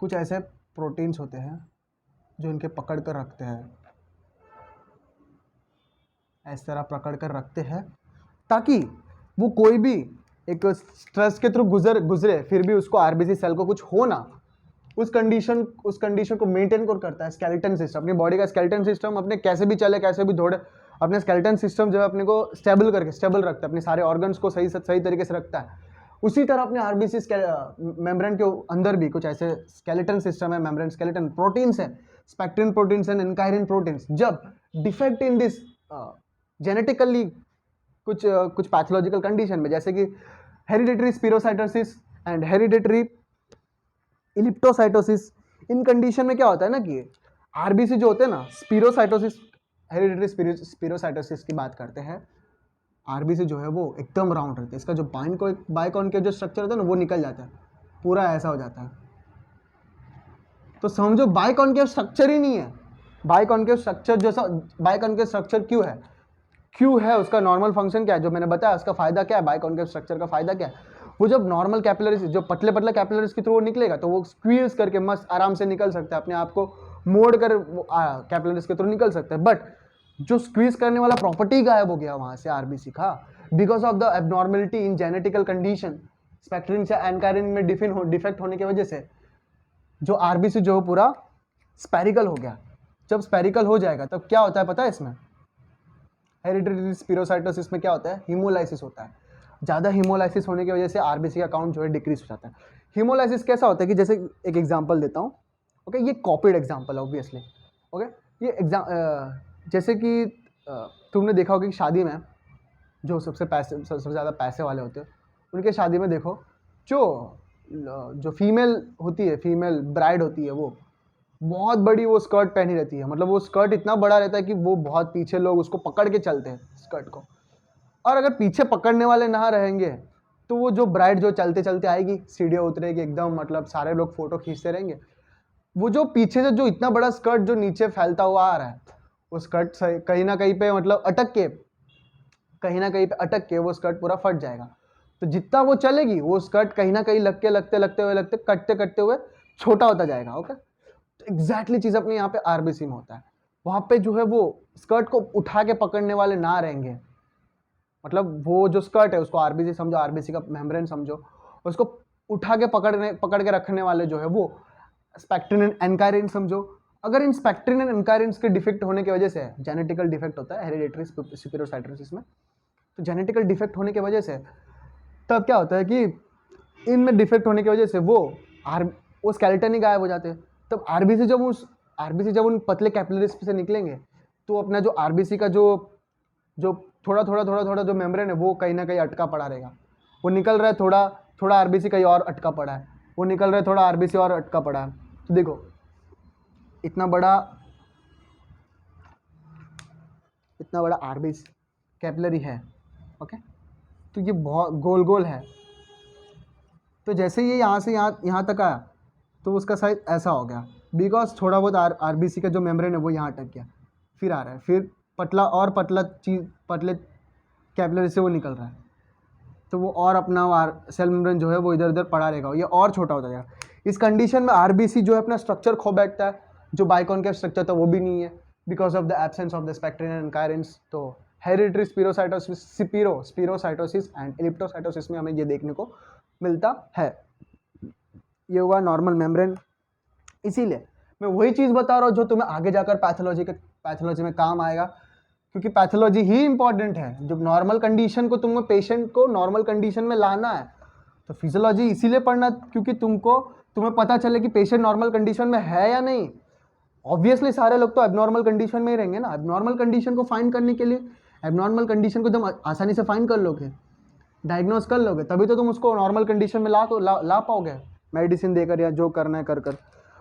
कुछ ऐसे प्रोटीन्स होते हैं जो इनके पकड़ कर रखते हैं, इस तरह पकड़ कर रखते हैं, ताकि वो कोई भी एक स्ट्रेस के थ्रू गुजरे फिर भी उसको आरबीसी सेल को कुछ हो ना, उस कंडीशन को मेंटेन कर करता है स्केलेटन सिस्टम। अपनी बॉडी का स्केलेटन सिस्टम अपने कैसे भी चले कैसे भी दौड़े, अपने स्केलेटन सिस्टम जो है अपने को स्टेबल रखता है, अपने सारे ऑर्गन्स को सही तरीके से रखता है। उसी तरह अपने आरबीसी मेम्ब्रेन के अंदर भी कुछ ऐसे स्केलेटन सिस्टम है, मेम्ब्रेन स्केलेटन प्रोटीन्स है, spectrin proteins and ankyrin proteins. जब डिफेक्ट इन दिस जेनेटिकली कुछ पैथोलॉजिकल कंडीशन में, जैसे कि hereditary spherocytosis and hereditary elliptocytosis, इन कंडीशन में क्या होता है ना कि आरबीसी जो होते हैं ना, स्पिरोसाइटोसिस, हेरिडिटरी स्पिरोसाइटोसिस की बात करते हैं, आरबीसी जो है वो एकदम राउंड रहता है, इसका जो बाइकॉनकेव जो स्ट्रक्चर होता है ना वो निकल जाता है, पूरा ऐसा हो जाता है। तो समझो बाइकॉनकेव स्ट्रक्चर ही नहीं है। बाइकॉनकेव स्ट्रक्चर क्यों है, उसका नॉर्मल फंक्शन क्या है, जो मैंने बताया उसका फायदा क्या है, बाइकॉनकेव स्ट्रक्चर का फायदा क्या है। वो जब नॉर्मल कैपिलरीज, जो पतले कैपिलरीज के थ्रू वो निकलेगा तो वो स्क्वीज करके मस्त आराम से निकल सकता है, अपने आप को मोड़ कर कैपिलरीज के थ्रू निकल सकता है। बट जो स्क्वीज करने वाला प्रॉपर्टी गायब हो गया वहां से आरबीसी का, because of the abnormality in genetical condition, spectrin से एनकाइरिन में डिफेक्ट होने की वजह से जो आरबीसी जो पूरा स्पेरिकल हो गया। जब स्पेरिकल हो जाएगा तब क्या होता है पता है, इसमें हेरिडिटरी स्पिरोसाइटोसिस में क्या होता है, हीमोलाइसिस होता है। ज़्यादा हीमोलाइसिस होने की वजह से आरबीसी का काउंट जो है डिक्रीज हो जाता है। हीमोलाइसिस कैसा होता है कि जैसे एक एग्जांपल देता हूँ, ओके, ये कॉपीड एग्जांपल है ऑब्वियसली, ओके। ये जैसे कि तुमने देखा होगा कि शादी में जो सबसे ज़्यादा पैसे वाले होते हैं उनके शादी में देखो, जो फीमेल होती है, फीमेल ब्राइड होती है, वो बहुत बड़ी वो स्कर्ट पहनी रहती है। मतलब वो स्कर्ट इतना बड़ा रहता है कि वो बहुत पीछे लोग उसको पकड़ के चलते हैं स्कर्ट को। और अगर पीछे पकड़ने वाले ना रहेंगे तो वो जो ब्राइड जो चलते चलते आएगी, सीढ़ियाँ उतरेगी एकदम, मतलब सारे लोग फोटो खींचते रहेंगे। वो जो पीछे से जो इतना बड़ा स्कर्ट जो नीचे फैलता हुआ आ रहा है, वो स्कर्ट कहीं ना कहीं पे मतलब अटक के वो स्कर्ट पूरा फट जाएगा। तो जितना वो चलेगी वो स्कर्ट कहीं ना कहीं लगते कटते हुए छोटा होता जाएगा, ओके। तो एग्जैक्टली चीज अपने यहाँ पे आरबीसी में होता है। वहां पे जो है वो स्कर्ट को उठा के पकड़ने वाले ना रहेंगे, मतलब वो जो स्कर्ट है उसको आरबीसी समझो, आरबीसी का मेम्ब्रेन समझो, उसको उठा के पकड़ के रखने वाले जो है वो स्पेक्ट्रिन एंड एनकाइरिन समझो। अगर इन स्पेक्ट्रिन एंड एनकाइरिन के डिफेक्ट होने की वजह से, जेनेटिकल डिफेक्ट होता है हेरिडिटरी स्पिरोसाइटोसिस में, तो जेनेटिकल डिफेक्ट होने की वजह से तब क्या होता है कि इनमें डिफेक्ट होने की वजह से वो स्केलेटन ही गायब हो जाते हैं। तब आरबीसी जब उन पतले कैपिलरीज से निकलेंगे तो अपना जो आरबीसी का जो जो थोड़ा जो मेम्ब्रेन है वो कहीं ना कहीं अटका पड़ा रहेगा। वो निकल रहा है थोड़ा आरबीसी कहीं और अटका पड़ा है, वो निकल रहा है थोड़ा आरबीसी और अटका पड़ा है। तो देखो इतना बड़ा आरबीसी कैपिलरी है, ओके। तो ये बहुत गोल गोल है, तो जैसे ये यहाँ से यहाँ तक आया तो उसका साइज ऐसा हो गया, बिकॉज थोड़ा बहुत आरबीसी का जो मेम्ब्रेन है वो यहाँ अटक गया, फिर आ रहा है, फिर पतला और पतला चीज, पतले कैपिलरी से वो निकल रहा है, तो वो और अपना सेल मेम्ब्रेन जो है वो इधर उधर पड़ा रहेगा, ये और छोटा होता जाएगा। इस कंडीशन में आरबीसी जो है अपना स्ट्रक्चर खो बैठता है, जो बाइकॉन्केव स्ट्रक्चर था वो भी नहीं है because of the absence of the spectrin and ankyrins. तो हेरिडिटरी स्पीरोसाइटोसिस एंड इलिप्टोसाइटोसिस में हमें ये देखने को मिलता है। ये हुआ नॉर्मल मेम्ब्रेन। इसीलिए मैं वही चीज़ बता रहा हूँ जो तुम्हें आगे जाकर पैथोलॉजी में काम आएगा, क्योंकि पैथोलॉजी ही इंपॉर्टेंट है। जब नॉर्मल कंडीशन को तुमको पेशेंट को नॉर्मल कंडीशन में लाना है तो फिजियोलॉजी इसीलिए पढ़ना क्योंकि तुम्हें पता चले कि पेशेंट नॉर्मल कंडीशन में है या नहीं। ऑब्वियसली सारे लोग तो एबनॉर्मल कंडीशन में ही रहेंगे ना। एबनॉर्मल कंडीशन को फाइंड करने के लिए, एबनॉर्मल कंडीशन को तुम आसानी से फाइंड कर लोगे, डायग्नोज कर लोगे, तभी तो तुम उसको नॉर्मल कंडीशन में ला पाओगे मेडिसिन देकर या जो करना है कर।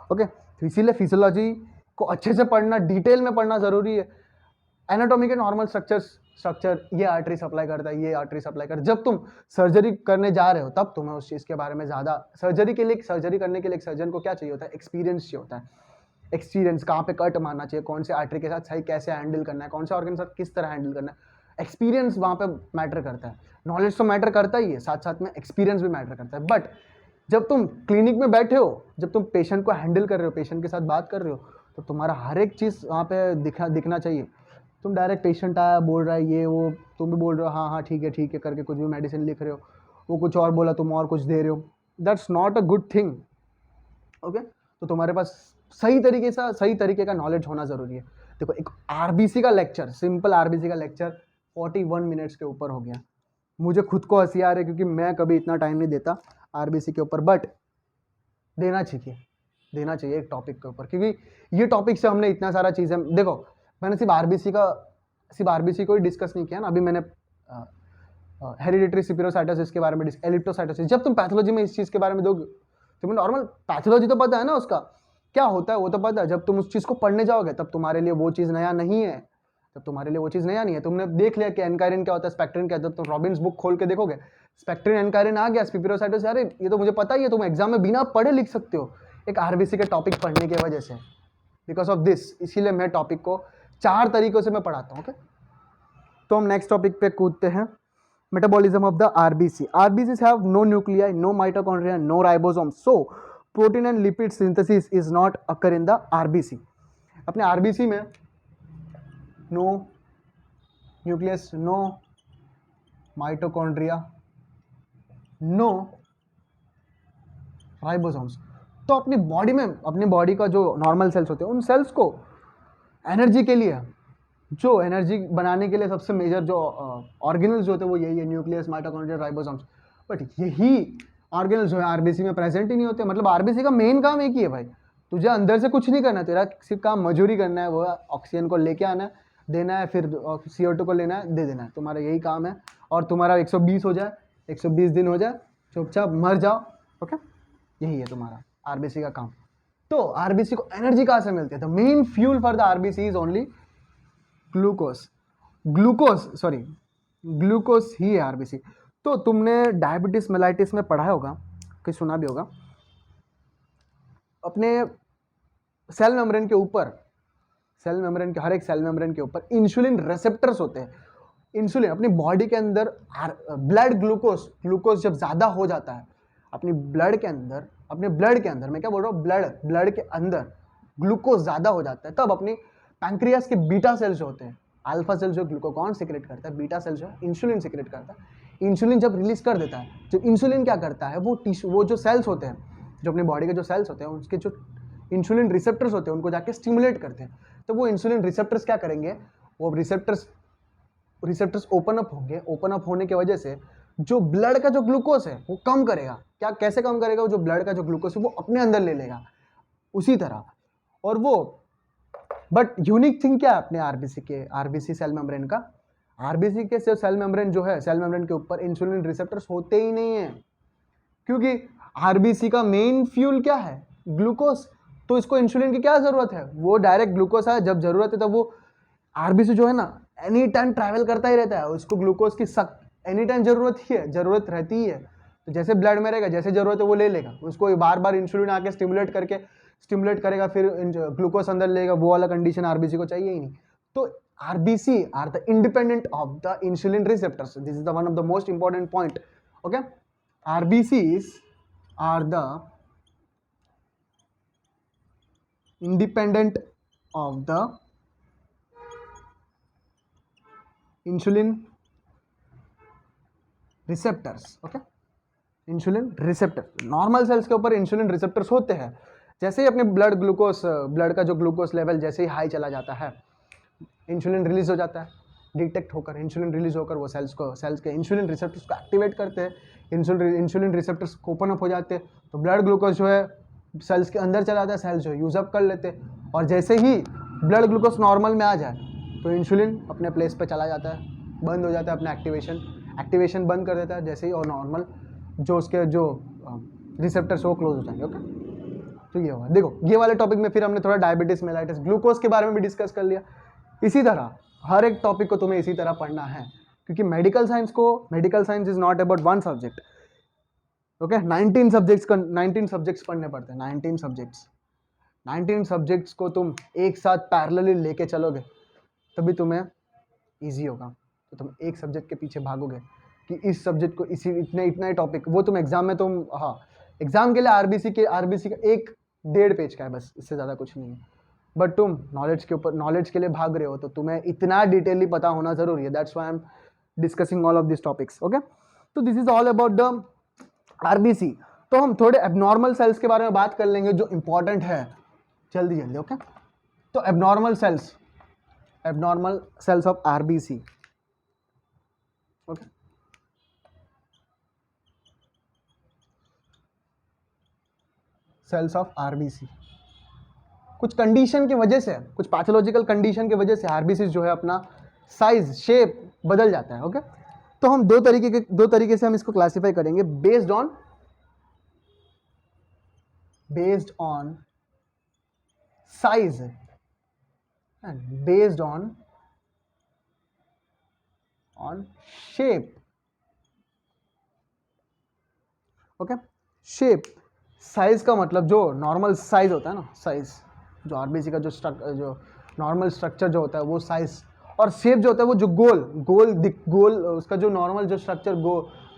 ओके, तो इसीलिए फिजियोलॉजी को अच्छे से पढ़ना, डिटेल में पढ़ना ज़रूरी है। एनाटॉमी के नॉर्मल स्ट्रक्चर ये आर्टरी सप्लाई करता है, ये आर्टरी सप्लाई करता है। जब तुम सर्जरी करने जा रहे हो तब तुम्हें उस चीज़ के बारे में ज़्यादा, सर्जरी करने के लिए एक सर्जन को क्या चाहिए होता है? एक्सपीरियंस चाहिए होता है। एक्सपीरियंस, कहाँ पे कट मारना चाहिए, कौन से आर्टरी के साथ सही कैसे हैंडल करना है, कौन से ऑर्गन के साथ किस तरह हैंडल करना है। एक्सपीरियंस वहाँ पे मैटर करता है। नॉलेज तो मैटर करता ही है, साथ साथ में एक्सपीरियंस भी मैटर करता है। बट जब तुम क्लिनिक में बैठे हो, जब तुम पेशेंट को हैंडल कर रहे हो, पेशेंट के साथ बात कर रहे हो, तो तुम्हारा हर एक चीज़ वहाँ पे दिखना चाहिए। तुम डायरेक्ट पेशेंट आया बोल रहा है ये वो, तुम भी बोल रहे हो हाँ ठीक है करके कुछ भी मेडिसिन लिख रहे हो, वो कुछ और बोला तुम और कुछ दे रहे हो, that's not a good thing. Okay, तो तुम्हारे पास सही तरीके का नॉलेज होना ज़रूरी है। देखो, एक आरबीसी का लेक्चर, सिंपल आरबीसी का लेक्चर 41 मिनट्स के ऊपर हो गया। मुझे खुद को हंसी आ रही है क्योंकि मैं कभी इतना टाइम नहीं देता आरबीसी के ऊपर, बट देना चाहिए एक टॉपिक के ऊपर, क्योंकि ये टॉपिक से हमने इतना सारा चीज़ें, देखो मैंने सिर्फ आरबीसी को ही डिस्कस नहीं किया ना। अभी मैंने हेरिडिटरी स्पीरोसाइटोसिस के बारे में, एलिप्टोसाइटोसिस, जब तुम पैथोलॉजी में इस चीज़ के बारे में दोगे, तुम्हें नॉर्मल पैथोलॉजी तो पता है ना, उसका क्या होता है वो तो पता है। जब तुम उस चीज़ को पढ़ने जाओगे तब तुम्हारे लिए वो चीज़ नया नहीं है, तुमने देख लिया कि एनकायरिन क्या होता है, स्पेक्ट्रिन क्या होता है। तो रॉबिन्स बुक खोल के देखोगे, स्पेक्ट्रिन एनकायरिन आ गया, स्पीरोसाइटोसिस, अरे ये तो मुझे पता ही है, तुम एग्जाम में बिना पढ़े लिख सकते हो एक आरबीसी के टॉपिक पढ़ने की वजह से, बिकॉज ऑफ दिस। इसीलिए मैं टॉपिक को 4 तरीकों से मैं पढ़ाता हूँ। ओके, तो हम नेक्स्ट टॉपिक पे कूदते हैं, metabolism of the RBC. RBCs have no nuclei, no mitochondria, no ribosome, so protein and lipid synthesis is not occur in the RBC. अपने आरबीसी में no nucleus, no mitochondria, no ribosomes. तो अपनी body में, अपनी body का जो normal sales होते हैं, उन सेल्स को एनर्जी के लिए, जो एनर्जी बनाने के लिए सबसे मेजर जो ऑर्गेनल्स जो होते हैं वो यही है, न्यूक्लियस, माइटोकॉन्ड्रिया, राइबोसोम्स। बट यही ऑर्गेनल्स जो है आरबीसी में प्रेजेंट ही नहीं होते। मतलब आरबीसी का मेन काम एक ही है भाई, तुझे अंदर से कुछ नहीं करना, तेरा सिर्फ काम मजूरी करना है, वो ऑक्सीजन को लेके आना है, देना है, फिर CO2 को लेना है, दे देना है, तुम्हारा यही काम है। और तुम्हारा 120 हो जाए, 120 दिन हो जाए, चुपचाप मर जाओ। ओके, यही है तुम्हारा आरबीसी का काम। तो आरबीसी को एनर्जी कहाँ से मिलती है? The main fuel for the RBC is only glucose ही है आरबीसी। तो तुमने डायबिटीज मेलाइटिस में पढ़ा होगा, कि सुना भी होगा, अपने सेल मेम्ब्रेन के ऊपर, हर एक सेल मेम्ब्रेन के ऊपर इंसुलिन रिसेप्टर्स होते हैं। इंसुलिन अपनी बॉडी के अंदर, ब्लड ग्लूकोज जब ज़्यादा हो जाता है अपने ब्लड के अंदर, मैं क्या बोल रहा हूँ, ब्लड के अंदर ग्लूकोज ज़्यादा हो जाता है, तब अपनी पैंक्रियास के बीटा सेल्स जो होते हैं, अल्फा सेल्स जो ग्लूकागॉन सिक्रेट करता है, बीटा सेल्स जो इंसुलिन सिक्रेट करता है। इंसुलिन जब रिलीज कर देता है, जब इंसुलिन क्या करता है, वो जो सेल्स होते हैं, जो अपनी बॉडी के जो सेल्स होते हैं, उसके जो इंसुलिन रिसेप्टर्स होते हैं, उनको जाके स्टिमुलेट करते हैं। तो वो इंसुलिन रिसेप्टर्स क्या करेंगे, वो रिसेप्टर्स ओपन अप होने की वजह से जो ब्लड का जो ग्लूकोज है वो कम करेगा। कैसे कम करेगा? वो जो ब्लड का जो ग्लूकोज है वो अपने अंदर ले लेगा उसी तरह। और वो, बट यूनिक थिंग क्या है अपने आरबीसी सेल मेम्ब्रेन का, आरबीसी के सेल मेम्ब्रेन जो है, सेल मेम्ब्रेन के ऊपर इंसुलिन रिसेप्टर्स होते ही नहीं है, क्योंकि आरबीसी का मेन फ्यूल क्या है, ग्लूकोज। तो इसको इंसुलिन की क्या जरूरत है, वो डायरेक्ट ग्लूकोज है, जब जरूरत है तब वो आरबीसी जो है ना एनी टाइम ट्रैवल करता ही रहता है, उसको ग्लूकोज की सख्त एनी टाइम जरूरत रहती ही है। तो जैसे ब्लड में रहेगा, जैसे जरूरत है वो ले लेगा, उसको बार बार इंसुलिन आके स्टिमुलेट करेगा, फिर ग्लूकोज अंदर लेगा, वो वाला कंडीशन आरबीसी को चाहिए ही नहीं। तो RBC are the independent of the insulin receptors, this is the one of the most important point. Okay, RBCs are the independent of the insulin receptors। Okay, insulin receptor, normal cells के ऊपर insulin receptors होते हैं। जैसे ही अपने blood का जो glucose level जैसे ही high चला जाता है, इंसुलिन रिलीज हो जाता है, डिटेक्ट होकर इंसुलिन रिलीज होकर वो सेल्स के इंसुलिन रिसेप्टर्स को एक्टिवेट करते हैं, इंसुलिन रिसेप्टर्स ओपन अप हो जाते हैं, तो ब्लड ग्लूकोज जो है सेल्स के अंदर चला जाता है, सेल्स जो है यूज अप कर लेते हैं, और जैसे ही ब्लड ग्लूकोज नॉर्मल में आ जाए तो इंसुलिन अपने प्लेस पे चला जाता है, बंद हो जाता है, अपना एक्टिवेशन बंद कर देता है जैसे ही, और नॉर्मल जो उसके जो रिसेप्टर्स वो क्लोज हो जाएंगे। ओके, तो ये हुआ। देखो ये वाले टॉपिक में फिर हमने थोड़ा डायबिटीज, मेलाइटिस, ग्लूकोज के बारे में भी डिस्कस कर लिया। इसी तरह हर एक टॉपिक को तुम्हें इसी तरह पढ़ना है, क्योंकि medical science is not about one subject. Okay, 19 subjects पढ़ने पड़ते हैं, 19 सब्जेक्ट्स को तुम एक साथ पैरेलली लेके चलोगे तभी तुम्हें इजी होगा। तो तुम एक सब्जेक्ट के पीछे भागोगे कि इस सब्जेक्ट को इतना ही टॉपिक, वो तुम एग्जाम में एग्जाम के लिए आरबीसी का 1-1.5 पेज का है बस, इससे ज़्यादा कुछ नहीं है। बट तुम नॉलेज के लिए भाग रहे हो तो तुम्हें इतना डिटेलली पता होना जरूरी है। That's why I am discussing all of this topics. Okay, तो this is all about the RBC. तो हम थोड़े एबनॉर्मल सेल्स के बारे में बात कर लेंगे जो इंपॉर्टेंट है, जल्दी। ओके, तो abnormal cells of RBC. Okay, cells of RBC कुछ कंडीशन की वजह से, कुछ पैथोलॉजिकल कंडीशन की वजह से आरबीसी जो है अपना साइज, शेप बदल जाता है। ओके, तो हम दो तरीके से हम इसको क्लासिफाई करेंगे, based on size and based on shape. Okay, shape, size का मतलब जो नॉर्मल साइज होता है ना, साइज जो आरबीसी का जो नॉर्मल स्ट्रक्चर जो होता है वो साइज, और शेप जो होता है वो जो गोल उसका जो नॉर्मल जो स्ट्रक्चर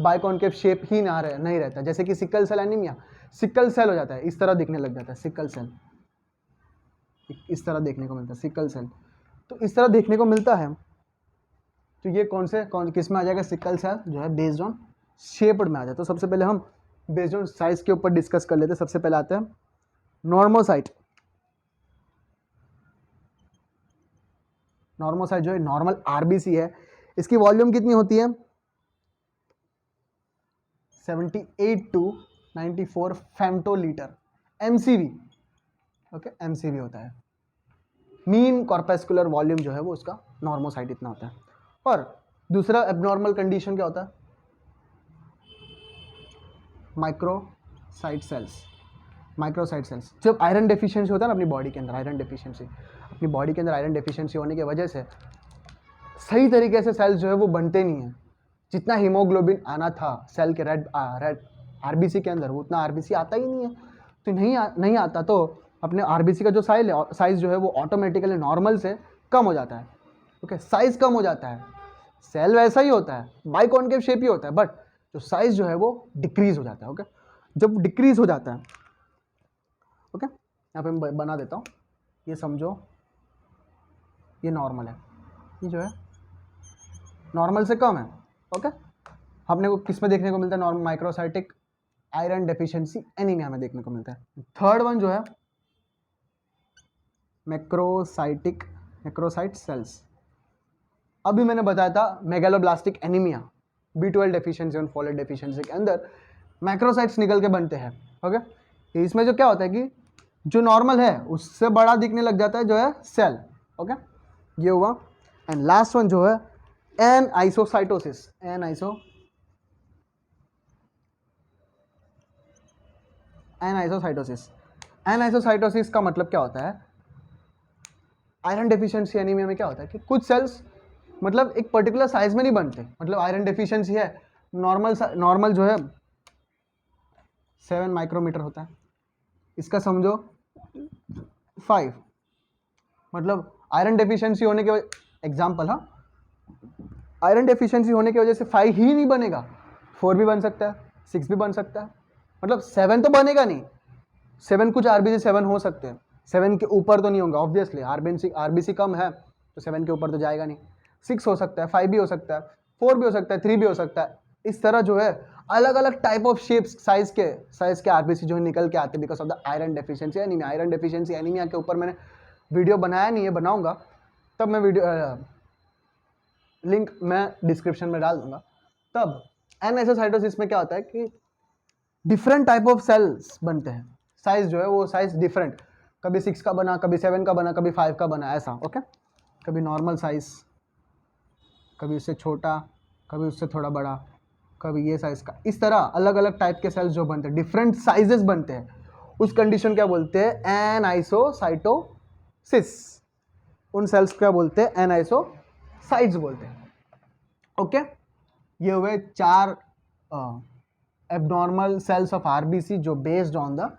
बाइकॉन्केव शेप ही नहीं रहता। जैसे कि sickle cell anaemia, sickle cell हो जाता है, इस तरह दिखने लग जाता है, सिकल सेल इस तरह देखने को मिलता है, सिकल सेल तो इस तरह देखने को मिलता है। तो ये किस में आ जाएगा, सिकल सेल जो है बेस्ड ऑन शेप में आ जाता है। तो सबसे पहले हम बेस्ड ऑन साइज के ऊपर डिस्कस कर लेते हैं। सबसे पहले आते हैं नॉर्मोसाइट जो है नॉर्मल आरबीसी है, इसकी वॉल्यूम कितनी होती है, 78 to 94 फेम्टोलीटर, एमसीवी। ओके, एमसीवी होता है, मीन कॉर्पेस्कुलर वॉल्यूम जो है वो उसका नॉर्मोसाइट इतना होता है। और दूसरा एबनॉर्मल कंडीशन क्या होता है, माइक्रोसाइट सेल्स। जब आयरन डेफिशिएंसी होता है ना अपनी बॉडी के अंदर, आयरन डेफिशिएंसी होने की वजह से सही तरीके से सेल्स जो है वो बनते नहीं है। जितना हीमोग्लोबिन आना था सेल के रेड आरबीसी के अंदर, वो उतना आरबीसी आता ही नहीं है। तो नहीं आता तो अपने आरबीसी का जो साइज जो है वो ऑटोमेटिकली नॉर्मल से कम हो जाता है। ओके, साइज कम हो जाता है, सेल वैसा ही होता है, बाइकॉन्केव शेप ही होता है, बट जो साइज जो है वो डिक्रीज हो जाता है। ओके, जब डिक्रीज हो जाता है, ओके, यहाँ पे मैं बना देता हूँ, ये समझो ये नॉर्मल है, ये जो है नॉर्मल से कम है। ओके, अपने को किस में देखने को मिलता है, normal microcytic iron deficiency anaemia में देखने को मिलता है। थर्ड वन जो है मैक्रोसाइट सेल्स, अभी मैंने बताया था मेगालोब्लास्टिक एनीमिया, B12 डेफिशिएंसी और फोलेट डेफिशिएंसी के अंदर मैक्रोसाइट्स निकल के बनते हैं। ओके, इसमें जो क्या होता है कि जो नॉर्मल है उससे बड़ा दिखने लग जाता है जो है सेल। ओके, ये हुआ। एंड लास्ट वन जो है एनाइसोसाइटोसिस। एनाइसोसाइटोसिस का मतलब क्या होता है, आयरन डेफिशिएंसी एनीमिया में क्या होता है कि कुछ सेल्स मतलब एक पर्टिकुलर साइज में नहीं बनते, मतलब आयरन डेफिशिएंसी है, नॉर्मल जो है 7 माइक्रोमीटर होता है, इसका समझो 5, मतलब आयरन डेफिशिएंसी होने के एग्जाम्पल, हाँ, आयरन डेफिशिएंसी होने की वजह से 5 ही नहीं बनेगा, 4 भी बन सकता है, 6 भी बन सकता है, मतलब 7 तो बनेगा नहीं। 7 कुछ आरबीसी 7 हो सकते हैं, 7 के ऊपर तो नहीं होंगे ऑब्वियसली, आरबीसी कम है तो 7 के ऊपर तो जाएगा नहीं। 6 हो सकता है, 5 भी हो सकता है, 4 भी हो सकता है, 3 भी हो सकता है। इस तरह जो है अलग अलग टाइप ऑफ शेप्स साइज के आरबीसी जो है निकल के आते हैं because of the iron deficiency anaemia. Iron deficiency anaemia के ऊपर मैंने वीडियो बनाया नहीं है, बनाऊंगा, तब मैं वीडियो लिंक मैं डिस्क्रिप्शन में डाल दूंगा। तब एनएसोसाइटोसिस में क्या होता है कि डिफरेंट टाइप ऑफ सेल्स बनते हैं, साइज जो है वो साइज डिफरेंट, कभी 6 का बना, कभी 7 का बना, कभी 5 का बना, ऐसा। ओके, कभी नॉर्मल साइज, कभी उससे छोटा, कभी उससे थोड़ा बड़ा, कभी ये साइज का, इस तरह अलग अलग टाइप के सेल्स जो बनते हैं, डिफरेंट साइजेस बनते हैं, उस कंडीशन क्या बोलते हैं, एनाइसोसाइटोसिस। उन सेल्स क्या बोलते हैं, एनाइसोसाइट्स बोलते हैं। ओके, ये हुए 4 एबनॉर्मल सेल्स ऑफ आरबीसी जो बेस्ड ऑन द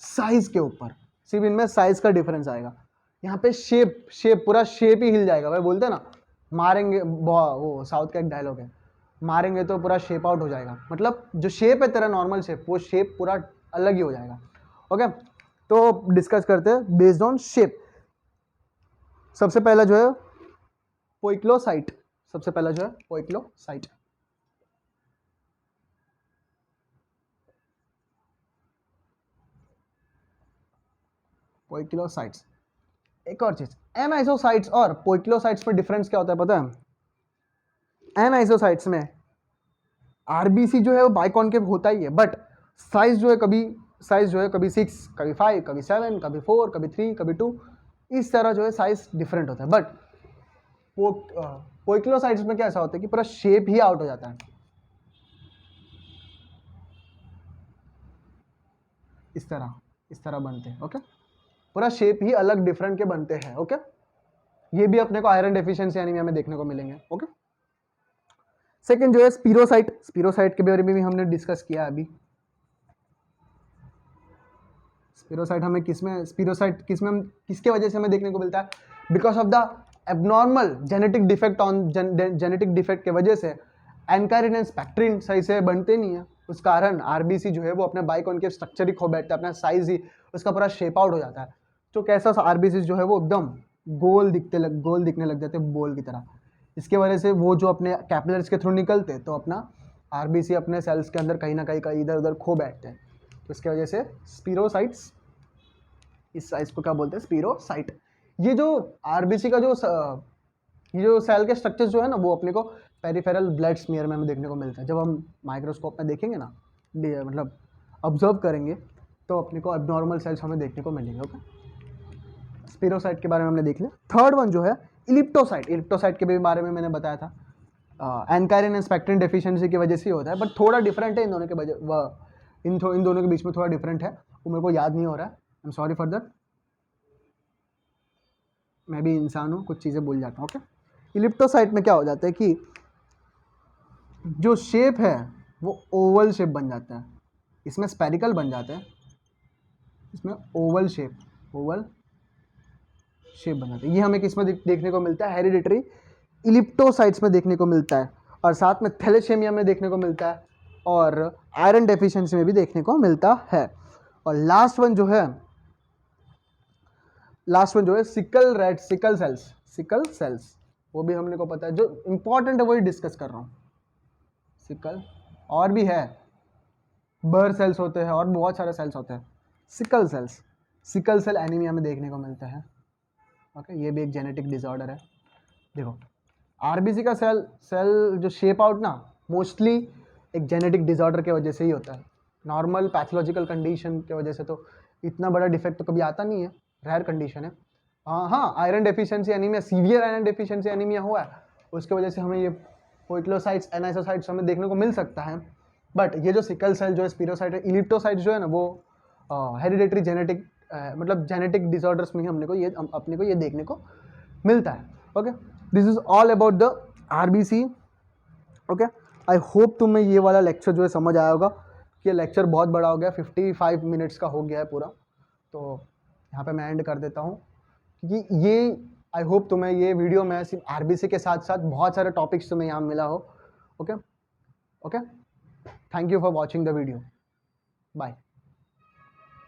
साइज के ऊपर, सिर्फ इनमें साइज का डिफरेंस आएगा। यहाँ पे शेप पूरा शेप ही हिल जाएगा भाई, बोलते हैं ना मारेंगे, वो साउथ का एक डायलॉग है, मारेंगे तो पूरा शेप आउट हो जाएगा, मतलब जो शेप है तेरा नॉर्मल शेप, वो शेप पूरा अलग ही हो जाएगा। ओके, तो डिस्कस करते हैं बेस्ड ऑन शेप। सबसे पहला जो है पोइक्लोसाइट, सबसे पहला जो है पोइक्लोसाइट। पोइक्लोसाइट्स। एक और चीज, एनाइसोसाइट्स और पोइक्लोसाइट्स में डिफरेंस क्या होता है पता है? एनाइसोसाइट्स में आरबीसी जो है वो बाइकॉन्केव होता ही है, बट साइज जो है कभी 6, कभी 5, कभी 7, कभी 4, कभी 3, कभी 2, इस तरह जो है साइज डिफरेंट होता है। बट पोइक्लोसाइट्स में क्या ऐसा होता है कि पूरा शेप ही आउट हो जाता है, इस तरह बनते हैं। ओके, पूरा शेप ही अलग डिफरेंट के बनते हैं। ओके, ये भी अपने को आयरन डेफिशिएंसी एनीमिया में देखने को मिलेंगे। ओके, सेकंड जो है स्पिरोसाइट के बारे में भी हमने डिस्कस किया अभी। स्पिरोसाइट हमें किसके वजह से हमें देखने को मिलता है? Because of the abnormal genetic defect के वजह से एनकारिन एंड स्पेक्ट्रिन सही से बनते नहीं है, उस कारण आरबीसी जो है वो अपने बाइकॉन्केव स्ट्रक्चर ही खो बैठता है, अपना साइज ही उसका पूरा शेप आउट हो जाता है। तो कैसा आरबीसी जो है वो एकदम गोल दिखने लग जाते हैं, बोल की तरह। इसके वजह से वो जो अपने कैपिलरीज के थ्रू निकलते तो अपना आरबीसी अपने सेल्स के अंदर कहीं ना कहीं इधर उधर खो बैठते हैं, तो इसके वजह से स्पिरोसाइट्स, इस साइज को क्या बोलते हैं, स्पिरोसाइट। ये जो आरबीसी का ये जो सेल के स्ट्रक्चर जो है ना वो अपने को पेरिफेरल ब्लड स्मीयर में हमें देखने को मिलता है। जब हम माइक्रोस्कोप में देखेंगे ना, मतलब ऑब्जर्व करेंगे, तो अपने को एबनॉर्मल सेल्स हमें देखने को मिलेंगे। ओके, स्पिरोसाइट के बारे में हमने देख लिया। थर्ड वन जो है इलिप्टोसाइट के भी बारे में मैंने बताया था, एनकारिन एंड स्पेक्ट्रिन डेफिशिएंसी की वजह से होता है, बट थोड़ा डिफरेंट है इन दोनों के इन दोनों के बीच में थोड़ा डिफरेंट है, वो मेरे को याद नहीं हो रहा है, I am sorry for that, मैं भी इंसान हूँ, कुछ चीज़ें भूल जाता हूँ। ओके, इलिप्टोसाइट में क्या हो जाता है कि जो शेप है वो ओवल शेप बन जाता है, इसमें स्पेरिकल बन जाता है, इसमें ओवल शेप बन जाता है। ये हमें किस में देखने को मिलता है? हेरिडिटरी इलिप्टोसाइट्स में देखने को मिलता है, और साथ में थैलेसेमिया में देखने को मिलता है, और आयरन डेफिशिएंसी में भी देखने को मिलता है। और लास्ट वन जो है सिकल सेल्स, वो भी हमने को पता है, जो इंपॉर्टेंट है वही डिस्कस कर रहा हूँ। सिकल और भी है, बर सेल्स होते हैं और बहुत सारे सेल्स होते हैं। सिकल सेल एनीमिया में देखने को मिलता है। ओके, ये भी एक जेनेटिक डिसऑर्डर है। देखो, आरबीसी का सेल जो शेप आउट ना मोस्टली एक जेनेटिक डिसऑर्डर के वजह से ही होता है। नॉर्मल पैथोलॉजिकल कंडीशन के वजह से तो इतना बड़ा डिफेक्ट तो कभी आता नहीं है, रेयर कंडीशन है। हाँ, iron deficiency anaemia, severe iron deficiency anaemia हुआ है, उसके वजह से हमें ये पोइक्लोसाइट्स, एनाइसोसाइट्स हमें देखने को मिल सकता है। बट ये जो सिकल सेल जो है, स्पिरोसाइट, इलिप्टोसाइट जो है ना, वो हेरिडेटरी मतलब जेनेटिक डिसऑर्डर्स में ही अपने को ये देखने को मिलता है। Okay, this is all about the RBC. Okay, I hope तुम्हें ये वाला लेक्चर जो है समझ आया होगा, ये लेक्चर बहुत बड़ा हो गया, 55 मिनट्स का हो गया है पूरा, तो यहाँ पे मैं एंड कर देता हूँ, क्योंकि ये आई होप तुम्हें ये वीडियो में सिर्फ आरबीसी के साथ साथ बहुत सारे टॉपिक्स तुम्हें यहाँ मिला हो। Okay okay, thank you for watching the video, bye.